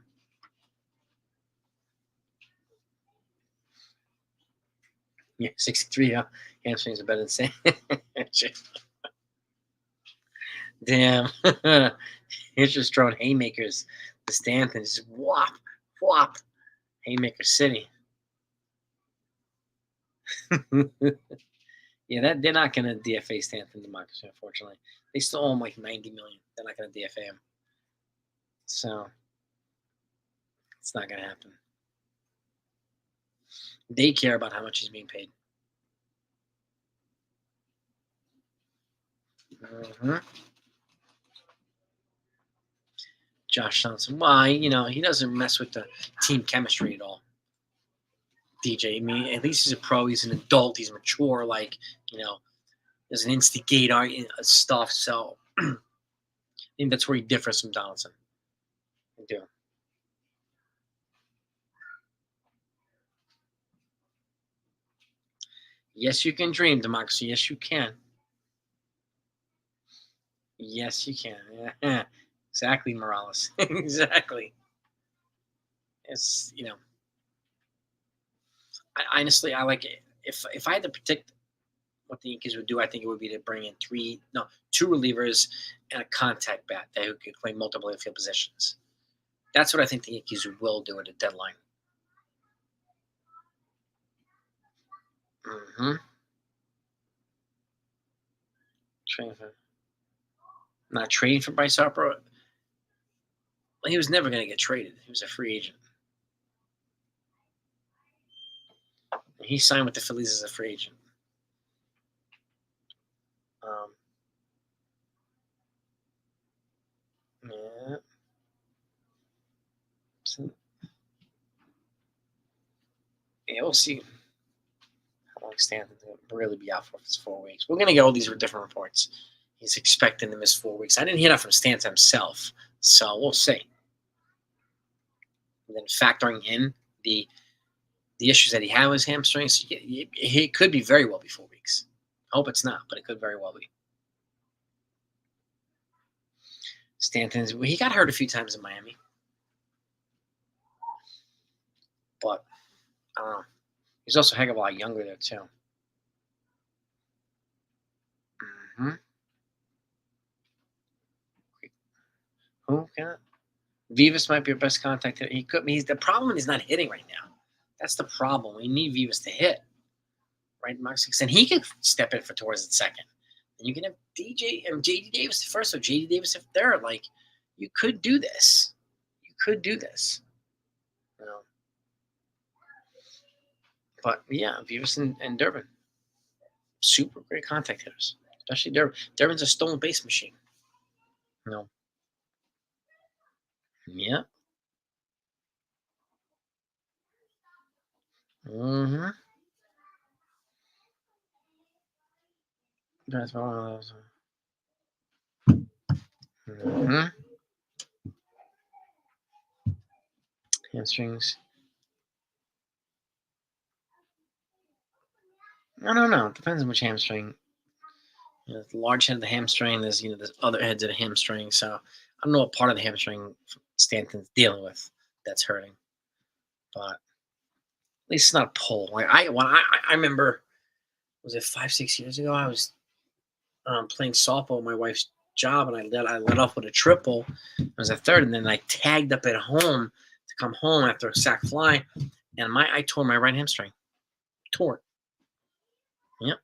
Yeah, 63. Yeah, hamstrings are better than saying. Damn, he's just throwing haymakers. The Stanton just whop, whop, haymaker city. Yeah, they're not going to DFA Stanton Democracy, unfortunately. They still owe him like $90 million. They're not going to DFA him. So it's not going to happen. They care about how much he's being paid. Hmm. Josh Johnson. Why? He doesn't mess with the team chemistry at all. DJ. I mean, at least he's a pro. He's an adult. He's mature. Like, you know, doesn't instigate stuff. So I think that's where he differs from Donaldson. I do. Yes, you can dream, democracy. Yes, you can. Yes, you can. Yeah. Exactly, Morales. Exactly. It's. Honestly, I like it. If I had to predict what the Yankees would do, I think it would be to bring in two relievers and a contact bat that who could play multiple infield positions. That's what I think the Yankees will do at a deadline. Mm-hmm. Not trading for Bryce Harper. Well, he was never going to get traded. He was a free agent. He signed with the Phillies as a free agent. Um, yeah. So, yeah, we'll see how long Stanton will really be out for 4 weeks. We're going to get all these different reports. He's expecting to miss 4 weeks. I didn't hear that from Stanton himself, so we'll see. And then factoring in the issues that he had with his hamstrings, he could be very well be 4 weeks. I hope it's not, but it could very well be. He got hurt a few times in Miami, but I don't know. He's also a heck of a lot younger there too. Mm-hmm. Who can? Vivas might be your best contact. He could. He's the problem. He's not hitting right now. That's the problem. We need Vivas to hit, right, Mark Six, and he could step in for Torres at second. And you can have DJ and JD Davis at first, or JD Davis at third. Like, you could do this. You could do this. You know. But yeah, Vivas and Durbin, super great contact hitters, especially Durbin. Durbin's a stolen base machine. You know. Yeah. Mm-hmm. That's one of those. Mm-hmm. Hamstrings. I don't know. It depends on which hamstring. The large head of the hamstring. There's other heads of the hamstring. So I don't know what part of the hamstring Stanton's dealing with that's hurting, but at least it's not a pull. Like I remember, was it 5 6 years ago? I was playing softball at my wife's job, and I let off with a triple. I was a third, and then I tagged up at home to come home after a sac fly, and I tore my right hamstring. Tore it. Yep.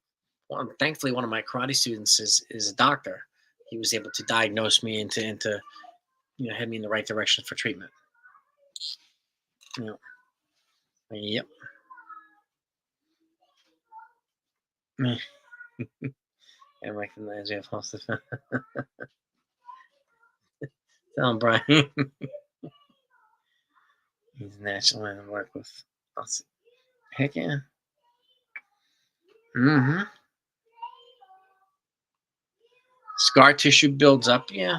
Well, thankfully, one of my karate students is a doctor. He was able to diagnose me into head me in the right direction for treatment. Yep. Yep. And recognize you have hosted. Tell him, Brian. He's national man to work with. Heck yeah. Mm-hmm. Scar tissue builds up. Yeah.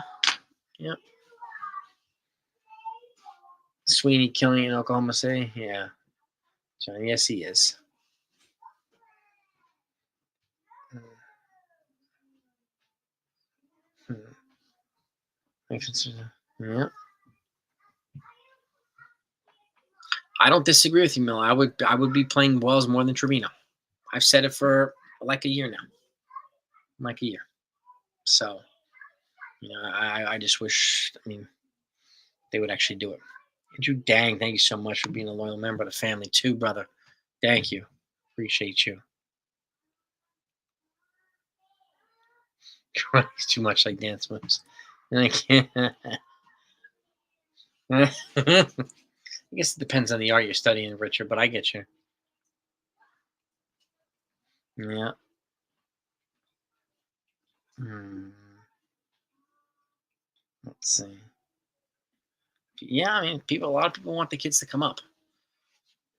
Yep. Sweeney killing in Oklahoma City. Yeah. John, yes, he is. Yeah. I don't disagree with you, Miller. I would be playing Wells more than Trevino. I've said it for like a year now. Like a year. So, I just wish, they would actually do it. Andrew Dang, thank you so much for being a loyal member of the family too, brother. Thank you. Appreciate you. It's too much like dance moves. I can't. I guess it depends on the art you're studying, Richard, but I get you. Yeah. Hmm, let's see. Yeah, I mean, a lot of people want the kids to come up,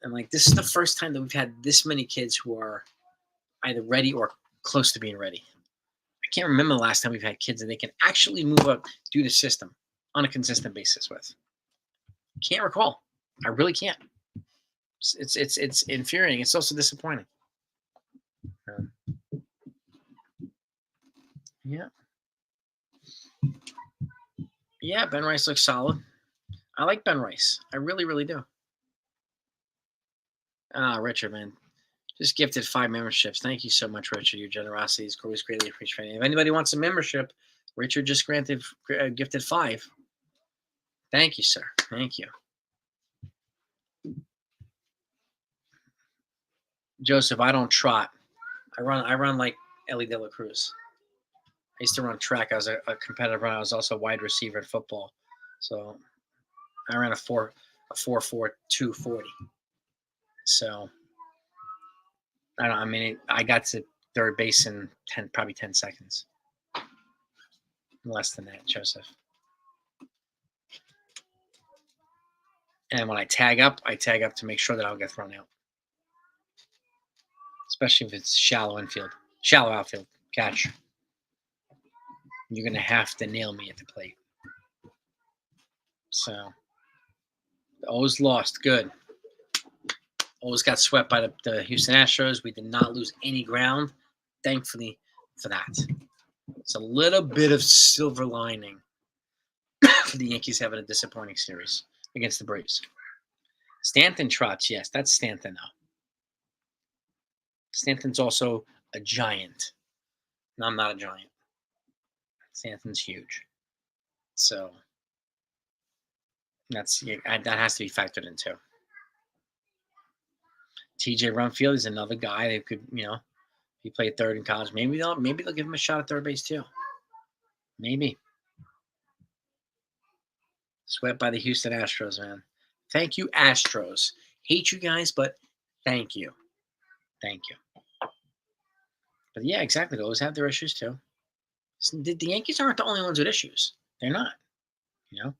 and like this is the first time that we've had this many kids who are either ready or close to being ready. I can't remember the last time we've had kids that they can actually move up through the system on a consistent basis with. Can't recall. I really can't. It's infuriating. It's also disappointing. Um, yeah, yeah. Ben Rice looks solid. I like Ben Rice. I really, really do. Ah, Richard, man, just gifted 5 memberships. Thank you so much, Richard. Your generosity is always greatly appreciated. If anybody wants a membership, Richard just gifted 5. Thank you, sir. Thank you, Joseph. I don't trot. I run like Ellie De La Cruz. I used to run track. I was a competitive runner. I was also a wide receiver in football. So I ran a 4.4240. So I don't. I mean, I got to third base in probably 10 seconds, less than that, Joseph. And when I tag up to make sure that I'll get thrown out, especially if it's shallow outfield catch. You're gonna have to nail me at the plate. So the O's lost. Good. O's got swept by the Houston Astros. We did not lose any ground, thankfully for that. It's a little bit of silver lining for the Yankees having a disappointing series against the Braves. Stanton trots, yes, that's Stanton now. Stanton's also a giant. No, I'm not a giant. Stanton's huge. So that has to be factored in too. TJ Rumfield is another guy that could, he played third in college. Maybe they'll give him a shot at third base too. Maybe. Swept by the Houston Astros, man. Thank you, Astros. Hate you guys, but thank you. Thank you. But yeah, exactly. They always have their issues too. The Yankees aren't the only ones with issues. They're not. You know,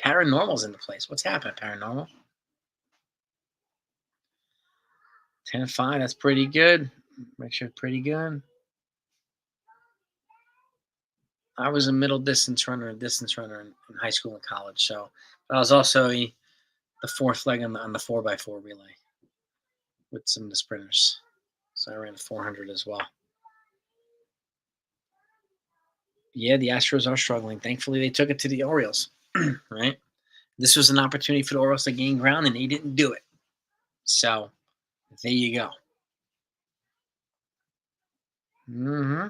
Paranormal's in the place. What's happening, Paranormal? 10-5. That's pretty good. Make sure pretty good. I was a middle distance runner and distance runner in high school and college. So, but I was also the fourth leg on the 4x4 relay with some of the sprinters. So I ran the 400 as well. Yeah, the Astros are struggling. Thankfully, they took it to the Orioles, right? This was an opportunity for the Orioles to gain ground, and they didn't do it. So there you go. Mm-hmm.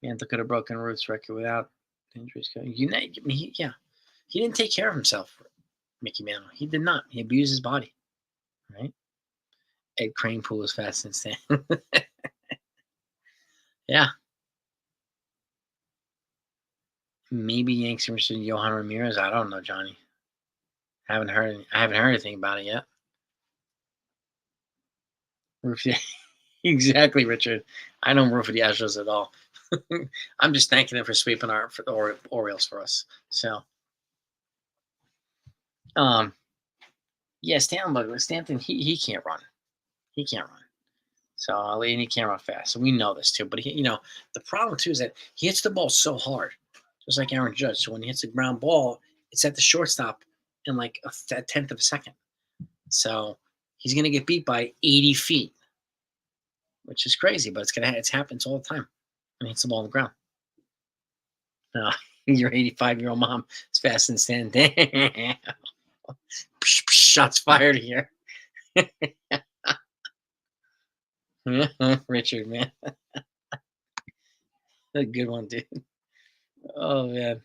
Mantha could have broken Ruth's record without injuries. He didn't take care of himself, Mickey Mantle. He did not. He abused his body, right? Ed Kranepool was fast and stand. Yeah. Maybe Yanks are interested in Johan Ramirez. I don't know, Johnny. I haven't heard anything about it yet. Exactly, Richard. I don't root for the Astros at all. I'm just thanking them for sweeping for the Orioles for us. So, yeah, Stanton, he can't run. He can't run. So, and he can't run fast. So we know this too. But the problem too is that he hits the ball so hard, just like Aaron Judge. So when he hits a ground ball, it's at the shortstop in like a tenth of a second. So he's gonna get beat by 80 feet, which is crazy. But it happens all the time. And he hits the ball on the ground. Your 85-year-old mom is fast and stand. Damn. Shots fired here. Richard, man. A good one, dude. Oh, man.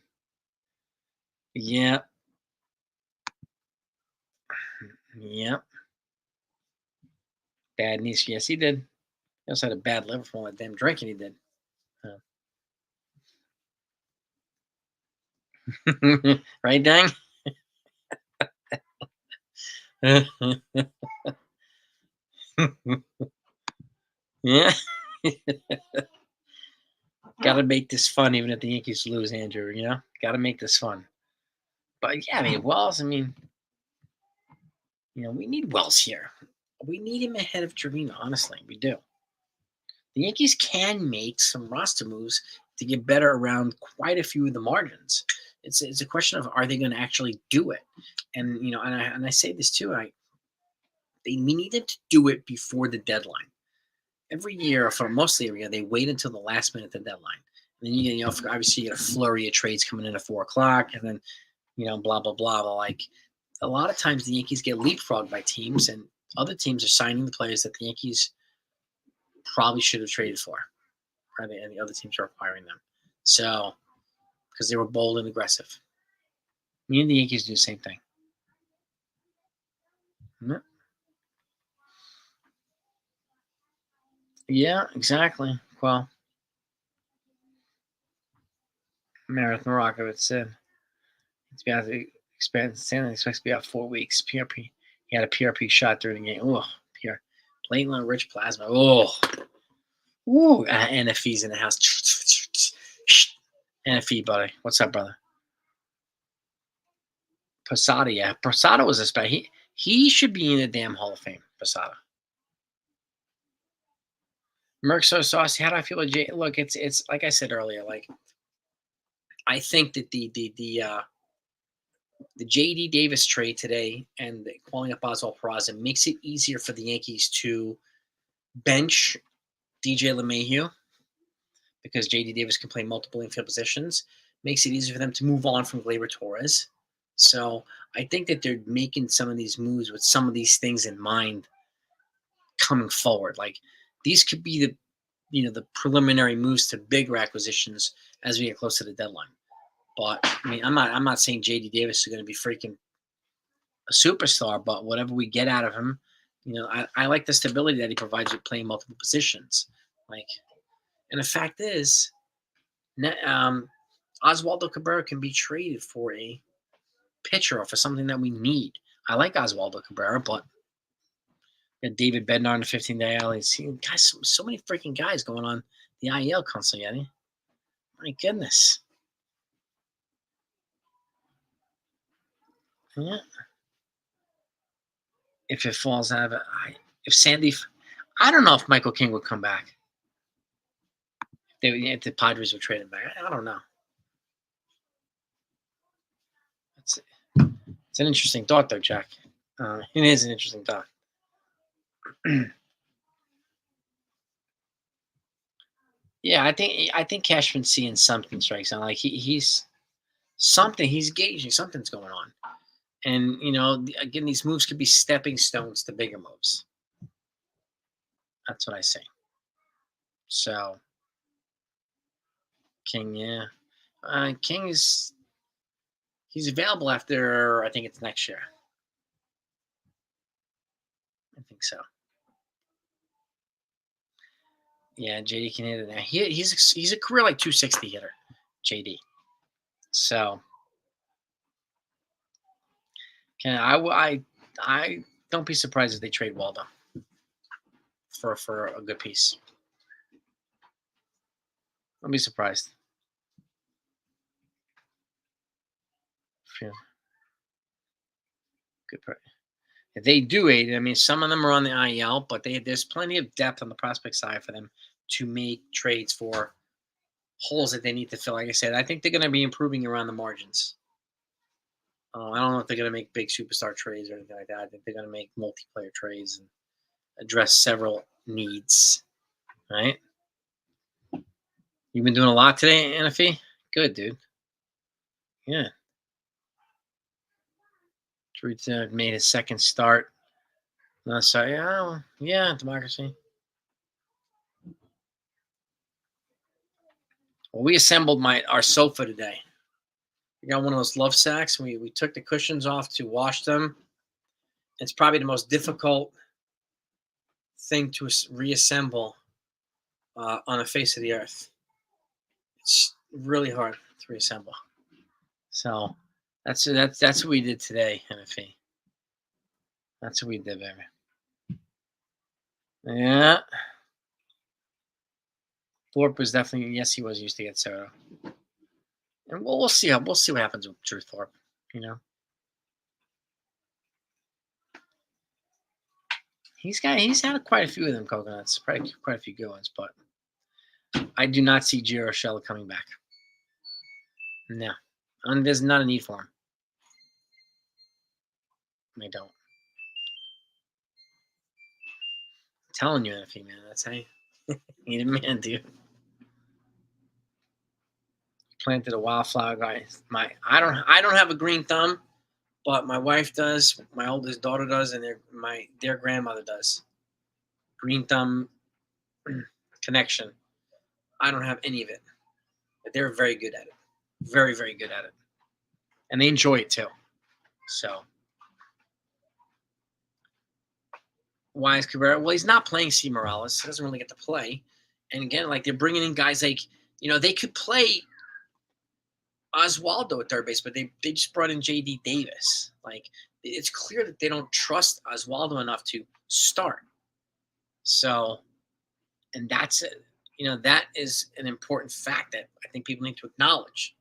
Yeah. Yep. Bad niece. Yes, he did. He also had a bad liver from all that damn drinking he did. Right, Dang? Yeah. Got to make this fun, even if the Yankees lose, Andrew. Got to make this fun. But yeah, I mean, Wells. I mean, we need Wells here. We need him ahead of Trevino. Honestly, we do. The Yankees can make some roster moves to get better around quite a few of the margins. It's a question of, are they going to actually do it? And and I say this too. We need them to do it before the deadline. Every year, for mostly every year, they wait until the last minute of the deadline. And then obviously you get a flurry of trades coming in at 4 o'clock, and then blah blah blah. But like a lot of times, the Yankees get leapfrogged by teams, and other teams are signing the players that the Yankees probably should have traded for, and the other teams are acquiring them. So because they were bold and aggressive, me and the Yankees do the same thing. Yeah, exactly. Well, Meredith Morakovitz said it's been to expand. Stanley expects to be out 4 weeks. PRP. He had a PRP shot during the game. Oh, PR. Platelet rich plasma. Oh, ooh. NFE's in the house. NFE, buddy. What's up, brother? Posada, yeah. Posada was a spec. He should be in the damn Hall of Fame. Posada. Merc so saucy. How do I feel about Jay? Look, it's like I said earlier. Like I think that the JD Davis trade today and calling up Oswald Peraza makes it easier for the Yankees to bench DJ LeMahieu because JD Davis can play multiple infield positions. Makes it easier for them to move on from Gleyber Torres. So I think that they're making some of these moves with some of these things in mind coming forward. Like these could be the preliminary moves to bigger acquisitions as we get close to the deadline. But I mean, I'm not saying JD Davis is going to be freaking a superstar, but whatever we get out of him, I like the stability that he provides with playing multiple positions. Like, and the fact is, Oswaldo Cabrera can be traded for a pitcher or for something that we need. I like Oswaldo Cabrera, but David Bednar on the 15-day IL. Guys, so many freaking guys going on the IL constantly, Eddie. My goodness. Yeah. If it falls out of it, if Sandy, I don't know if Michael King would come back. If the Padres would trade him back, I don't know. It's an interesting thought, though, Jack. It is an interesting thought. Yeah, I think Cashman's seeing something strikes on. Like he's something. He's gauging something's going on, and again, these moves could be stepping stones to bigger moves. That's what I say. So King, yeah, King he's available after I think it's next year. I think so. Yeah, JD can hit it now. He's a career like 260 hitter, JD. So can I don't be surprised if they trade Waldo for a good piece. Don't be surprised. Yeah. Good. If they do it, I mean, some of them are on the IL, but there's plenty of depth on the prospect side for them to make trades for holes that they need to fill. Like I said, I think they're going to be improving around the margins. I don't know if they're going to make big superstar trades or anything like that. I think they're going to make multiplayer trades and address several needs. Right? You've been doing a lot today, NFE? Good, dude. Yeah. Drew made his second start. No, sorry. Yeah, democracy. Well, we assembled our sofa today. We got one of those love sacks. We took the cushions off to wash them. It's probably the most difficult thing to reassemble on the face of the earth. It's really hard to reassemble. So that's what we did today, NFE. That's what we did, baby. Yeah. Thorpe was definitely, yes, he was used to get Soto, and we'll see what happens with Drew Thorpe. You know, he's had quite a few of them coconuts, probably quite a few good ones, but I do not see Gio Urshela coming back. No, and there's not a need for him. I don't. I'm telling you, NFE man, that's how you need a man, dude. Planted a wildflower, guys. I don't have a green thumb, but my wife does. My oldest daughter does, and their grandmother does. Green thumb connection. I don't have any of it, but they're very good at it. Very, very good at it, and they enjoy it too. So why is Cabrera? Well, he's not playing C. Morales. He doesn't really get to play. And again, like they're bringing in guys like they could play Oswaldo at third base, but they just brought in J.D. Davis. Like it's clear that they don't trust Oswaldo enough to start. So, and that's it. That is an important fact that I think people need to acknowledge.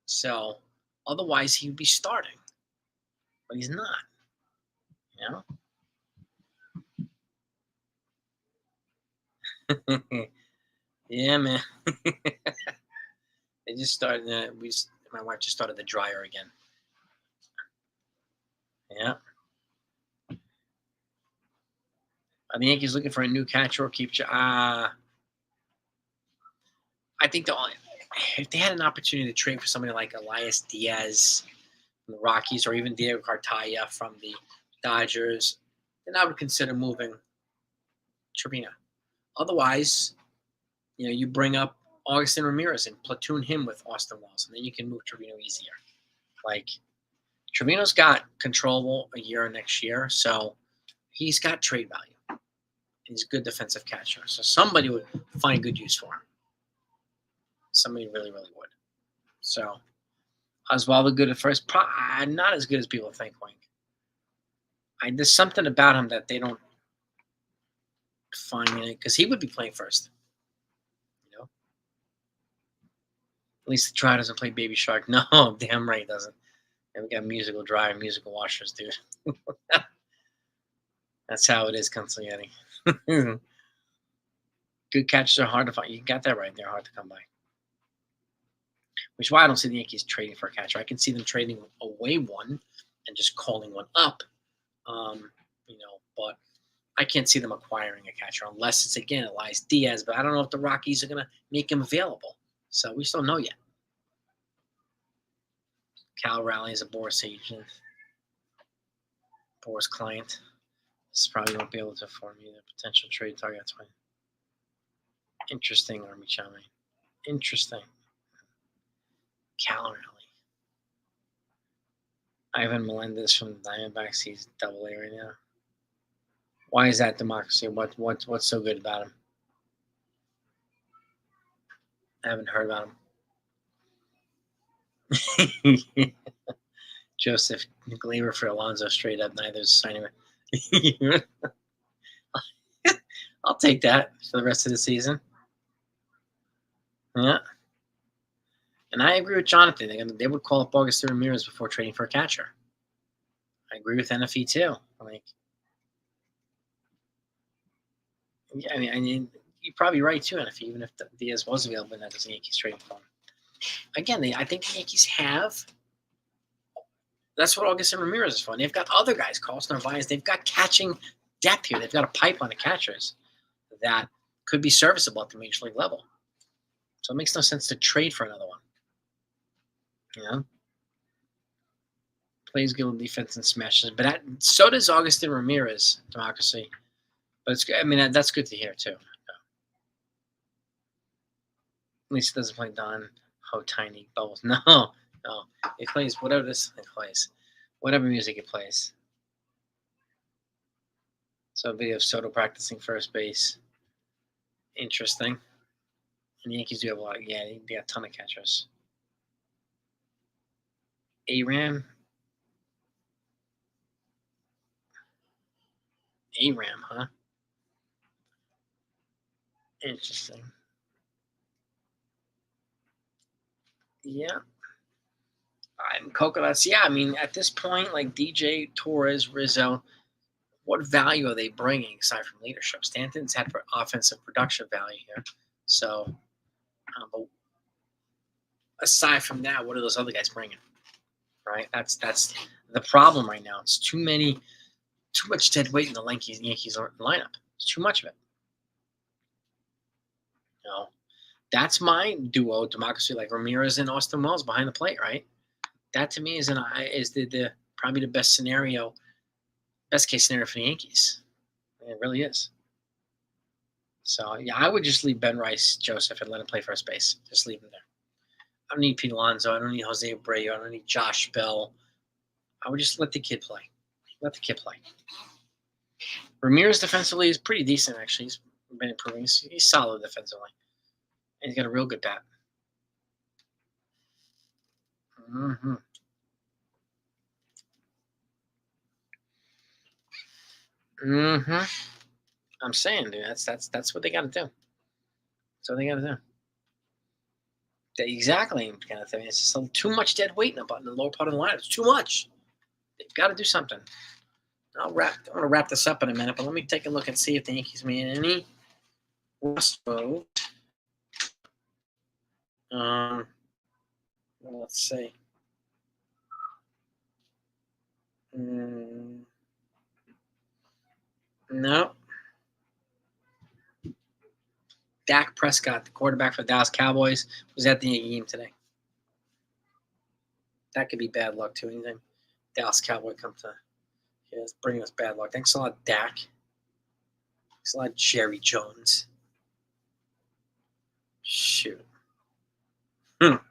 So, otherwise he would be starting, but he's not. Yeah, man. They just started. My wife just started the dryer again. Yeah. Are the Yankees looking for a new catcher or keep? I think if they had an opportunity to trade for somebody like Elias Diaz from the Rockies or even Diego Cartaya from the Dodgers, then I would consider moving Trevino. Otherwise, you bring up Augustin Ramirez and platoon him with Austin Wells, and then you can move Trevino easier. Like Trevino's got controllable a year next year, so he's got trade value. He's a good defensive catcher, so somebody would find good use for him. Somebody really, really would. So Oswaldo good at first, not as good as people think. Wink. There's something about him that they don't find in it because he would be playing first. At least the Dry doesn't play Baby Shark. No, damn right he doesn't. And we got musical dry and musical washers, dude. That's how it is, Consigliere. Good catches are hard to find. You got that right. They're hard to come by. Which is why I don't see the Yankees trading for a catcher. I can see them trading away one and just calling one up. But I can't see them acquiring a catcher unless it's, again, Elias Diaz. But I don't know if the Rockies are going to make him available. So we still don't know yet. Cal Raleigh is a Boris agent. Boris client. This probably won't be able to form either. Potential trade targets. Interesting, Army Chami. Interesting. Cal Raleigh. Ivan Melendez from the Diamondbacks. He's double A right now. Why is that democracy? What's so good about him? I haven't heard about him. Joseph Glaber for Alonso straight up. Neither's signing. I'll take that for the rest of the season. Yeah. And I agree with Jonathan. They would call up Augustin Ramirez before trading for a catcher. I agree with NFE too. Yeah, I mean, you're probably right too, NFE. Even if Diaz was available, that doesn't Yankees trading for him. Again, I think the Yankees have. That's what Augustin Ramirez is for. And they've got other guys, Carlos Narvaez. They've got catching depth here. They've got a pipeline of catchers that could be serviceable at the major league level. So it makes no sense to trade for another one. Plays good with defense and smashes. But so does Augustin Ramirez, democracy. But that's good to hear too. At least he doesn't play Don Ho Tiny Bubbles. No. He plays whatever this thing plays. Whatever music it plays. So a video of Soto practicing first base. Interesting. And the Yankees do have a lot. They got a ton of catchers. Aram, huh? Interesting. Yeah. I'm coconuts. Yeah, I mean, at this point, like DJ, Torres, Rizzo, what value are they bringing aside from leadership? Stanton's had offensive production value here. So, but aside from that, what are those other guys bringing? Right? That's the problem right now. It's too much dead weight in the Yankees lineup. It's too much of it. You know, that's my duo democracy, like Ramirez and Austin Wells behind the plate, right? That to me is the probably the best case scenario for the Yankees. It really is. So yeah, I would just leave Ben Rice, Joseph, and let him play first base. Just leave him there. I don't need Pete Alonso. I don't need Jose Abreu. I don't need Josh Bell. I would just let the kid play. Let the kid play. Ramirez defensively is pretty decent, actually. He's been improving. He's solid defensively. And he's got a real good bat. Mm-hmm. Mm-hmm. I'm saying, dude, that's what they got to do. That's what they got to do. Exactly, kind of thing. It's just too much dead weight in the lower part of the line. It's too much. They've got to do something. I'm going to wrap this up in a minute, but let me take a look and see if the Yankees made any roster. Well, let's see. No. Dak Prescott, the quarterback for the Dallas Cowboys, was at the game today. That could be bad luck too. Anytime Dallas Cowboy come to it's bringing us bad luck. Thanks a lot, Dak. Thanks a lot, Jerry Jones. Shoot. But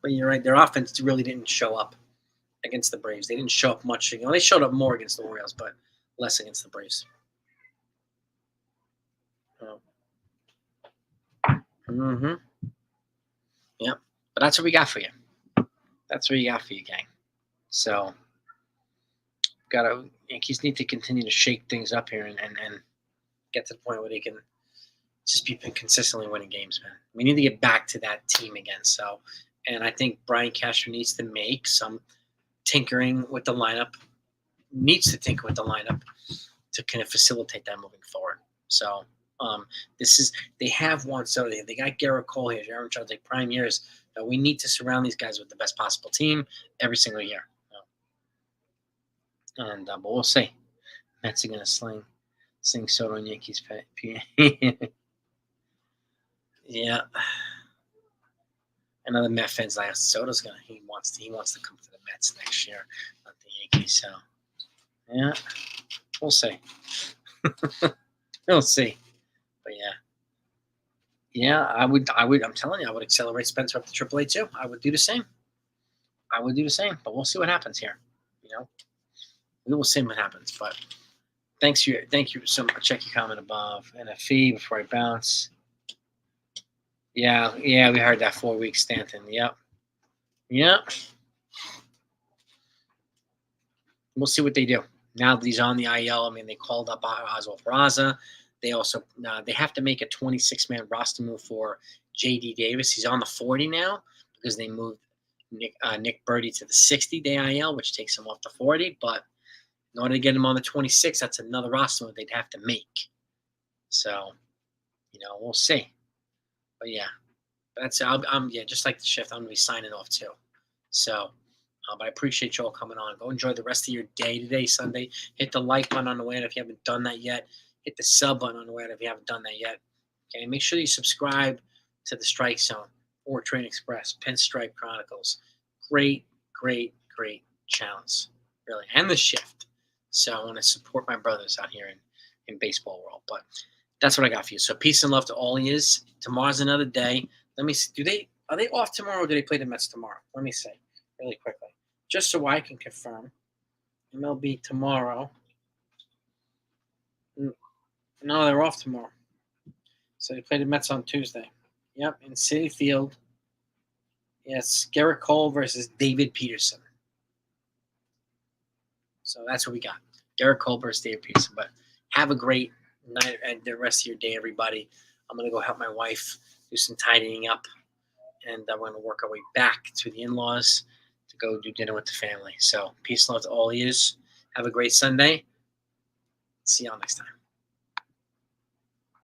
you're right. Their offense really didn't show up against the Braves. They didn't show up much. They showed up more against the Orioles, but less against the Braves. Oh. Mm-hmm. Yep. But that's what we got for you. That's what you got for you, gang. So, Yankees need to continue to shake things up here and get to the point where they can just be consistently winning games, man. We need to get back to that team again. So, and I think Brian Cashner needs to make some tinkering with the lineup, to kind of facilitate that moving forward. So, they have one. So they got Garrett Cole here, Aaron Judge, like prime years. We need to surround these guys with the best possible team every single year. And but we'll see. Mets are gonna sing Soto and Yankees. Yeah. Another Met fan's like Soto's he wants to come to the Mets next year, not the Yankees. So yeah, we'll see. We'll see. But yeah, I would. I'm telling you, I would accelerate Spencer up to AAA too. I would do the same. But we'll see what happens here. We will see what happens. But thank you so much. Check your comment above and a fee before I bounce. Yeah, we heard that 4 weeks, Stanton. Yep. We'll see what they do. Now that he's on the IL, I mean, they called up Oswald Peraza. They also they have to make a 26-man roster move for J.D. Davis. He's on the 40 now because they moved Nick Birdie to the 60-day IL, which takes him off the 40. But in order to get him on the 26, that's another roster move they'd have to make. So, we'll see. But yeah, I'm just like the shift. I'm gonna be signing off too. So. But I appreciate you all coming on. Go enjoy the rest of your day today, Sunday. Hit the like button on the way out if you haven't done that yet. Hit the sub button on the way out if you haven't done that yet. Okay, make sure you subscribe to the Strike Zone or Train Express, Pinstripe Chronicles. Great channels, really, and the shift. So I want to support my brothers out here in baseball world. But that's what I got for you. So peace and love to all yous. Tomorrow's another day. Let me see. Are they off tomorrow or do they play the Mets tomorrow? Let me see really quickly. Just so I can confirm. MLB tomorrow. No, they're off tomorrow. So they play the Mets on Tuesday. Yep, in Citi Field. Yes, Garrett Cole versus David Peterson. So that's what we got. Garrett Cole versus David Peterson. But have a great night and the rest of your day, everybody. I'm going to go help my wife do some tidying up, and we're going to work our way back to the in-laws to go do dinner with the family. So peace and love to all of yous. Have a great Sunday. See y'all next time.